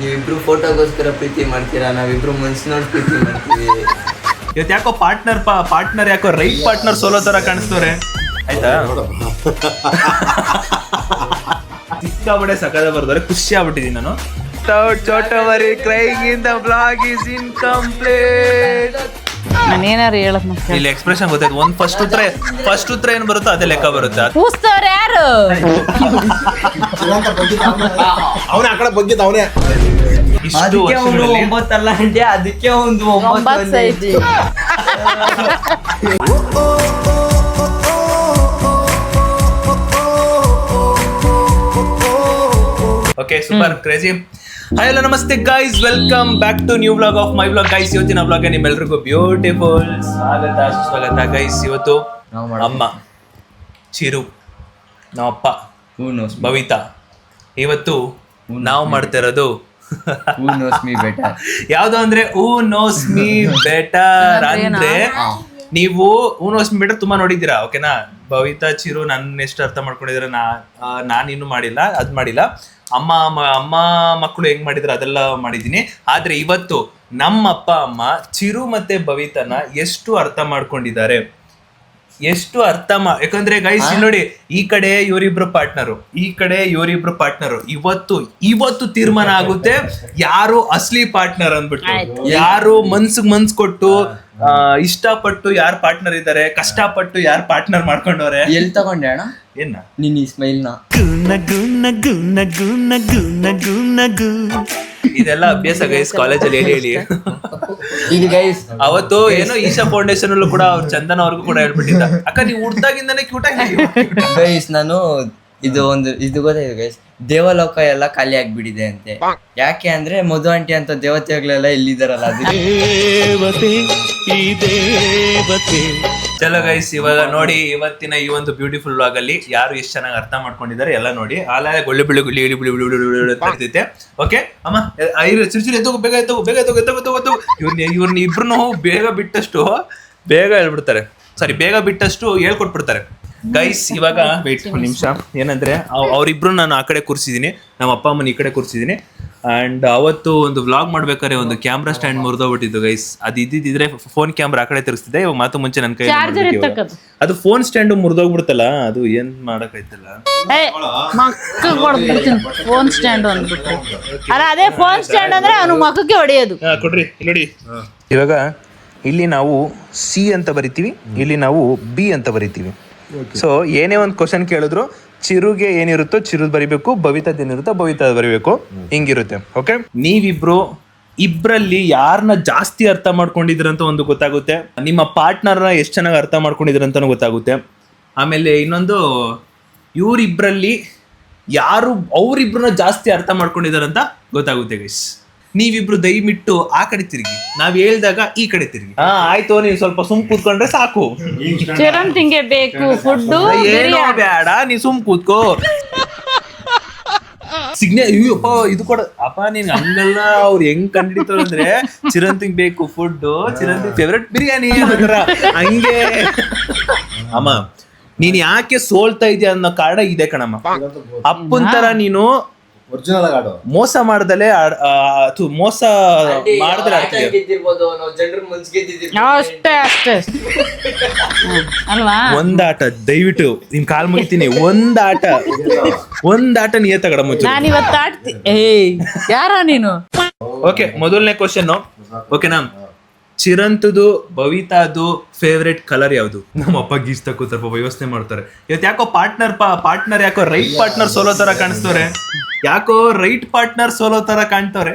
ನೀವಿಬ್ರು ಫೋಟೋಗೋಸ್ಕರ ಪ್ರೀತಿ ಮಾಡ್ತೀರಾ, ನಾವಿಬ್ರು ಮನ್ಸು ನೋಡಿ ಪ್ರೀತಿ ಮಾಡ್ತೀವಿ. ಇವತ್ತು ಯಾಕೋ ಪಾರ್ಟ್ನರ್ ಯಾಕೋ ರೈಟ್ ಪಾರ್ಟ್ನರ್ ಸೋಲೋ ತರ ಕಾಣಿಸ್ತವ್ರೆ. ಆಯ್ತಾ ಸಿಕ್ಕಾಬಡೆ ಸಕದ ಬರ್ದವ್ರೆ, ಖುಷಿ ಆಗ್ಬಿಟ್ಟಿದೀನಿ ನಾನು. ಚೋಟ ಮರಿ crying in the blog is incomplete. ನಾನು ಏನಾರು ಹೇಳಕ್ ಇಲ್ಲಿ ಎಕ್ಸ್ಪ್ರೆಷನ್ ಗೊತ್ತಾಯ್ತು. ಒಂದು ಫಸ್ಟ್ ಉತ್ತರ ಏನ್ ಬರುತ್ತೋ ಅದೇ ಲೆಕ್ಕ ಬರುತ್ತೆ. ಕೂಸ್ತವ್ರ ಯಾರು? ಅವನೇ ಆ ಕಡೆ ಬಗ್ಗಿದ್ದ ಅವನೇ. ಇಷ್ಟು ವರ್ಷಗಳಲ್ಲಿ 9 ಅಲ್ಲ ಅಂಡೆ, ಅದಕ್ಕೆ ಒಂದು 9 ಐತಿ. Okay super crazy. Hi hello ನಮಸ್ತೆ guys, welcome back to new vlog of my vlog. Guys ಇವತ್ತಿನ ವ್ಲಾಗ್ ನಿಮ್ಮೆಲ್ರಿಗೂ ಬ್ಯೂಟಿಫುಲ್ ಸ್ವಾಗತ ಸುಸ್ವಾಗತ. ಗೈಸ್ ಇವತ್ತು ಅಮ್ಮ ಚಿರು, ನಮ್ಮಪ್ಪ ಭವಿತಾ, ಇವತ್ತು ನಾವು ಮಾಡ್ತಾ ಇರೋದು ಯಾವ್ದು ಅಂದ್ರೆ ಹೂ ನೋಸ್ ಮೀ ಬೆಟರ್. ಅಂದ್ರೆ ನೀವು ಹೂ ನೋಸ್ ಮೀ ಬೆಟರ್ ತುಂಬಾ ನೋಡಿದ್ದೀರಾ, ಓಕೆನಾ? ಭವಿತಾ ಚಿರು ನನ್ನ ಎಷ್ಟು ಅರ್ಥ ಮಾಡ್ಕೊಂಡಿದ್ರೆ ನಾನಿನ್ನು ಮಾಡಿಲ್ಲ, ಅದ್ ಮಾಡಿಲ್ಲ. ಅಮ್ಮ ಮಕ್ಕಳು ಹೆಂಗ್ ಮಾಡಿದ್ರು ಅದೆಲ್ಲ ಮಾಡಿದ್ದೀನಿ. ಆದ್ರೆ ಇವತ್ತು ನಮ್ಮ ಅಪ್ಪ ಅಮ್ಮ ಚಿರು ಮತ್ತೆ ಭವಿತನ ಎಷ್ಟು ಅರ್ಥ ಮಾಡ್ಕೊಂಡಿದ್ದಾರೆ, ಯಾಕಂದ್ರೆ ಗೈಸ್ ನೋಡಿ, ಈ ಕಡೆ ಇವರಿಬ್ರು ಪಾರ್ಟ್ನರು, ಈ ಕಡೆ ಇವರಿಬ್ರು ಪಾರ್ಟ್ನರು. ಇವತ್ತು ತೀರ್ಮಾನ ಆಗುತ್ತೆ ಯಾರು ಅಸ್ಲಿ ಪಾರ್ಟ್ನರ್ ಅಂದ್ಬಿಟ್ಟು, ಯಾರು ಮನ್ಸ್ ಕೊಟ್ಟು ಇಷ್ಟಪಟ್ಟು ಯಾರು ಪಾರ್ಟ್ನರ್ ಇದ್ದಾರೆ, ಕಷ್ಟಪಟ್ಟು ಯಾರು ಪಾರ್ಟ್ನರ್ ಮಾಡ್ಕೊಂಡವ್ರೆ. ಎಲ್ಲಿ ತಗೊಂಡೆ ಅಣ್ಣ ಏನ ನೀನ್ ಈ ಸ್ಮೈಲ್ನ? ಇದೆಲ್ಲ ಅಭ್ಯಾಸ ಗೈಸ್ ಕಾಲೇಜಲ್ಲಿ ಹೇಳಿ. ಇದು ಗೈಸ್ ಅವತ್ತು ಏನೋ ಈಶಾ ಫೌಂಡೇಶನ್ ಅಲ್ಲೂ ಕೂಡ ಅವ್ರು ಚಂದನ್ ಅವ್ರಿಗೂ ಕೂಡ ಹೇಳ್ಬಿಟ್ಟಿದ್ದ, ಅಕ್ಕ ನೀವು ಹುಡ್ದಾಗಿಂದಾನೆ ಕ್ಯೂಟ್ ಆಗಿ ಗೈಸ್. ನಾನು ಇದು ಗೊತ್ತಾಯ್ತು ಗೈಸ್, ದೇವಲೋಕ ಎಲ್ಲ ಖಾಲಿ ಆಗ್ಬಿಟ್ಟಿದೆ ಅಂತೆ. ಯಾಕೆ ಅಂದ್ರೆ ಮಧು ಆಂಟಿ ಅಂತ ದೇವತೆಗಳೆಲ್ಲ ಇಲ್ಲಿದಾರಲ್ಲ, ಚಲೋ ಗೈಸ್, ಇವಾಗ ನೋಡಿ ಇವತ್ತಿನ ಈ ಒಂದು ಬ್ಯೂಟಿಫುಲ್ ವ್ಲಾಗ್ ಅಲ್ಲಿ ಯಾರು ಎಷ್ಟು ಚೆನ್ನಾಗಿ ಅರ್ಥ ಮಾಡ್ಕೊಂಡಿದ್ದಾರೆ ಎಲ್ಲ ನೋಡಿ. ಆಲ ಗೊಳ್ಳೆ ಬಿಳಿ ಗುಳ್ಳಿ ಇಳಿ ಬಿಳಿ ಬಿಳಿ ಆಗ್ತೈತೆ. ಓಕೆ ಅಮ್ಮ ಚಿರುಚಿರಿ ಎತ್ತೋಗು, ಬೇಗ ಎತ್ತೋಗು. ಇವ್ರನ್ನ ಇಬ್ರು ಬೇಗ ಹೇಳ್ಬಿಡ್ತಾರೆ, ಸಾರಿ ಬೇಗ ಬಿಟ್ಟಷ್ಟು ಹೇಳ್ಕೊಟ್ಬಿಡ್ತಾರೆ. ಗೈಸ್ ಇವಾಗ ವೇಟ್ ಒಂದು ನಿಮಿಷ. ಏನಂದ್ರೆ ಅವ್ರಿಬ್ರು ನಾನು ಆ ಕಡೆ ಕೂರಿಸಿದೀನಿ, ನಮ್ಮ ಅಪ್ಪ ಅಮ್ಮನ ಈ ಕಡೆ ಕೂರಿಸಿದೀನಿ. ಅಂಡ್ ಅವತ್ತು ಒಂದು ವ್ಲಾಗ್ ಮಾಡ್ಬೇಕಾದ್ರೆ ಒಂದು ಕ್ಯಾಮ್ರಾ ಸ್ಟ್ಯಾಂಡ್ ಮುರಿದೋಗ್ಬಿಟ್ಟಿದ್ದು ಗೈಸ್. ಅದು ಇದ್ದಿದ್ರೆ ಫೋನ್ ಕ್ಯಾಮ್ರಾ ಆ ಕಡೆ ತಿರ್ಸ್ತಿದ್ದೆ. ಇವಾಗ ಮಾತು ಮುಂಚೆ ನನ್ನ ಕೈ ಅದು ಫೋನ್ ಸ್ಟ್ಯಾಂಡ್ ಮುರಿದೋಗ್ಬಿಡ್ತಲ್ಲ, ಅದು ಏನ್ ಮಾಡಕ್ಕಾಯ್ತಲ್ಲ. ಫೋನ್ ಸ್ಟ್ಯಾಂಡ್ ಅಂದ್ಬಿಟ್ಟು ಅಲ್ಲ, ಅದೇ ಫೋನ್ ಸ್ಟ್ಯಾಂಡ್ ಅಂದ್ರೆ ಅವನು ಮಕ್ಕಕ್ಕೆ ಹೊಡೆಯೋದು. ಕೊಡ್ರಿ ನೋಡಿ. ಇವಾಗ ಇಲ್ಲಿ ನಾವು ಸಿ ಅಂತ ಬರಿತೀವಿ, ಇಲ್ಲಿ ನಾವು ಬಿ ಅಂತ ಬರಿತೀವಿ. ಸೊ ಏನೇ ಒಂದು ಕ್ವಶನ್ ಕೇಳಿದ್ರು ಚಿರುಗೆ ಏನಿರುತ್ತೋ ಚಿರುದ್ ಬರಿಬೇಕು, ಭವಿತದ್ ಏನಿರುತ್ತೋ ಭವಿತದ್ ಬರಿಬೇಕು, ಹಿಂಗಿರುತ್ತೆ. ಓಕೆ, ಇಬ್ರಲ್ಲಿ ಯಾರನ್ನ ಜಾಸ್ತಿ ಅರ್ಥ ಮಾಡ್ಕೊಂಡಿದ್ರಂತ ಒಂದು ಗೊತ್ತಾಗುತ್ತೆ, ನಿಮ್ಮ ಪಾರ್ಟ್ನರ್ನ ಎಷ್ಟು ಚೆನ್ನಾಗಿ ಅರ್ಥ ಮಾಡ್ಕೊಂಡಿದ್ರಂತ ಗೊತ್ತಾಗುತ್ತೆ. ಆಮೇಲೆ ಇನ್ನೊಂದು ಇವರಿಬ್ರಲ್ಲಿ ಯಾರು ಅವರಿಬ್ರನ್ನ ಜಾಸ್ತಿ ಅರ್ಥ ಮಾಡ್ಕೊಂಡಿದಾರಂತ ಗೊತ್ತಾಗುತ್ತೆ ಗೈಸ್. ನೀವಿಬ್ರು ದಯವಿಟ್ಟು ಆ ಕಡೆ ತಿರುಗಿ, ನಾವ್ ಹೇಳ್ದಾಗ ಈ ಕಡೆ ತಿರುಗಿ. ಆಯ್ತು, ನೀವು ಸ್ವಲ್ಪ ಸುಮ್ ಕೂತ್ಕೊಂಡ್ರೆ ಸಾಕು. ಚಿರಂತಿಂಗೆ ಬೇಕು ಫುಡ್, ಏನೋ ಬೇಡ, ನೀವ್ ಸುಮ್ ಕೂತ್ಕೋ. ಅಯ್ಯಪ್ಪ ಇದು ಕೊಡ ಅಪ್ಪ, ನೀನ್ ಹಂಗಲ್ಲ. ಅವ್ರು ಹೆಂಗ್ ಕಂಡಿಡ್ತಾರ ಅಂದ್ರೆ ಚಿರಂತಿಂಗ್ ಬೇಕು ಫುಡ್, ಚಿರಂತಿಂಗ್ ಫೇವ್ರೆಟ್ ಬಿರಿಯಾನಿ ಹಂಗೆ. ಅಮ್ಮ ನೀನ್ ಯಾಕೆ ಸೋಲ್ತಾ ಇದೀಯ ಅನ್ನೋ ಕಾರಣ ಇದೆ ಕಣಮ್ಮ. ಅಪ್ಪನ್ ತರ ನೀನು ಮೋಸ ಮಾಡ್ದಲೆ ಮೋಸ ಮಾಡಿದ್ರೆ ಅಷ್ಟೇ ಅಲ್ವಾ? ಒಂದಾಟ ದಯವಿಟ್ಟು ನಿಮ್ ಕಾಲ್ ಮುಗಿತೀನಿ. ಒಂದಾಟ ನಿಯತ ಕಡ ಮುಚ್ಚು. ನಾನು ಇವತ್ತು ಆಡ್ತಿ. ಯಾರ ನೀನು? ಓಕೆ, ಮೊದಲನೇ ಕ್ವಶನ್ ಓಕೆನಾ? ಚಿರಂತದು ಭವಿತಾದು ಫೇವ್ರೆಟ್ ಕಲರ್ ಯಾವುದು? ನಮ್ಮ ಅಪ್ಪ ಗೀಸ್ ತಕ್ಕೋತಾರೆ, ಪಾಪ ಯೋಚನೆ ಮಾಡ್ತಾರೆ. ಇವತ್ತು ಯಾಕೋ ಪಾರ್ಟ್ನರ್ ಯಾಕೋ ರೈಟ್ ಪಾರ್ಟ್ನರ್ ಸೋಲೋ ತರ ಕಾಣಿಸ್ತವ್ರೆ, ಸೋಲೋ ತರ ಕಾಣ್ತವ್ರೆ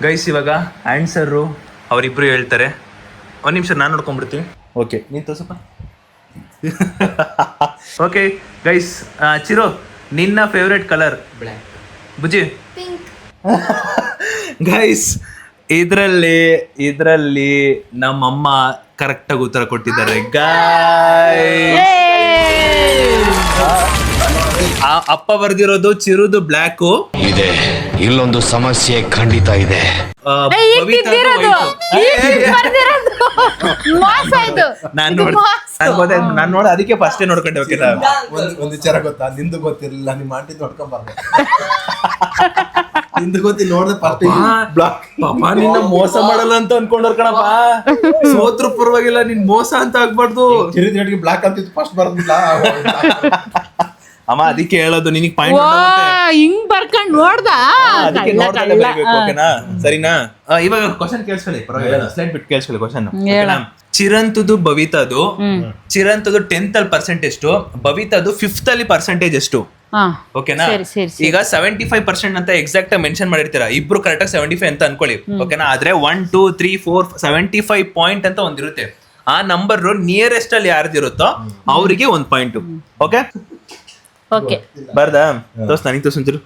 ಗೈಸ್. ಇವಾಗ ಆನ್ಸರು ಅವರಿಬ್ರು ಹೇಳ್ತಾರೆ. ಒಂದ್ ನಿಮಿಷ ನಾನು ನೋಡ್ಕೊಂಡ್ಬಿಡ್ತೀನಿ. ಓಕೆ, ನೀನ್ ತೋರ್ಸಪ್ಪ. ಓಕೆ ಗೈಸ್, ಚಿರೋ ನಿನ್ನ ಫೇವ್ರೆಟ್ ಕಲರ್? ಬುಜ್ಜಿ ಗೈಸ್, ಇದ್ರಲ್ಲಿ ನಮ್ಮಮ್ಮ ಕರೆಕ್ಟಾಗಿ ಉತ್ತರ ಕೊಟ್ಟಿದ್ದಾರೆ ಗಾಯ್ಸ್. ಅಪ್ಪ ಬರ್ದಿರೋದು ಚಿರುದು ಬ್ಲ್ಯಾಕು ಇದೆ. ಇಲ್ಲೊಂದು ಸಮಸ್ಯೆ ಖಂಡಿತ ಇದೆ. ನಾನ್ ನೋಡ ಅದಕ್ಕೆ ಫಸ್ಟ್ ನೋಡ್ಕೊಂಡೆ. ಓಕೆನಾ, ಒಂದ್ ವಿಚಾರ ಗೊತ್ತಾ, ನಿಂದು ಗೊತ್ತಿರಲಿಲ್ಲ, ನಿಮ್ಮ ಆಂಟಿ ನೋಡ್ಕೊಂಡ್ ಬರ್ಬೇಕು. ಹಿಂದ್ ಗೊತ್ತಿ ನೋಡ್ದೆ ಫಸ್ಟ್ ಬ್ಲಾಕ್. ಪಾಪ ನಿನ್ನ ಮೋಸ ಮಾಡಲ್ಲ ಅಂತ ಅನ್ಕೊಂಡವ್ರ ಕಣಪ್ಪ. ಸೋತ್ರ ಪರವಾಗಿಲ್ಲ, ನಿನ್ ಮೋಸ ಅಂತ ಆಗ್ಬಾರ್ದು. ಚಿರಿದ ಬ್ಲಾಕ್ ಅಂತಿತ್ತು ಫಸ್ಟ್ ಬರೋದಿಲ್ಲ. ಅಮ್ಮ ಅದಕ್ಕೆ ಹೇಳೋದು ನಿನಗ್ ಪಾಯಿಂಟ್ ವಾ ಹಿಂಗ್ ಬರ್ಕೊಂಡ್ ನೋಡ್ದ ಅದಕ್ಕೆ ನೋಡ್ದಲ್ಲೇ ಬರೀಬೇಕು, ಓಕೆನಾ? ಸರಿನಾ? ಇವಾಗ ಕ್ವಶನ್ ಕೇಳಿಸ್ಕೊಳ್ಳಿ, ಪರವಾಗಿಲ್ಲ, ಸ್ಲೈಡ್ ಬಿಟ್ಟು ಕೇಳಿಸ್ಕೊಳ್ಳಿ ಕ್ವಶನ್. ಚಿರಂತದ್ದು ಬವಿತದು, ಚಿರಂತದ್ದು 10th ಅಲ್ಲಿ ಪರ್ಸೆಂಟ್ ಎಷ್ಟು, ಬವಿತದು 5th ಅಲ್ಲಿ ಪರ್ಸೆಂಟೇಜ್ ಎಷ್ಟು, ಓಕೆನಾ? ಈಗ 75% ಅಂತ ಎಕ್ಸಾಕ್ಟ್ ಆಗಿ ಮೆನ್ಷನ್ ಮಾಡಿರ್ತೀರಾ, ಇಬ್ರು ಕರೆಕ್ಟ್ ಆಗಿ 75 ಅಂತ ಅನ್ಕೊಳ್ಳಿ, ಓಕೆನಾ? ಆದ್ರೆ 1 2 3 4 75 ಪಾಯಿಂಟ್ ಅಂತ ಒಂದಿರುತ್ತೆ. ಆ ನಂಬರ್ ನಿಯರೆಸ್ಟ್ ಅಲ್ಲಿ ಯಾರ್ದಿರುತ್ತೋ ಅವರಿಗೆ 1 ಪಾಯಿಂಟ್. ಓಕೆ ಓಕೆ ಬರ್ದಾ? ತೋರ್ಸ್ ನನಗೆ ತೋರ್ಸ್ ಒಂಚೂರು.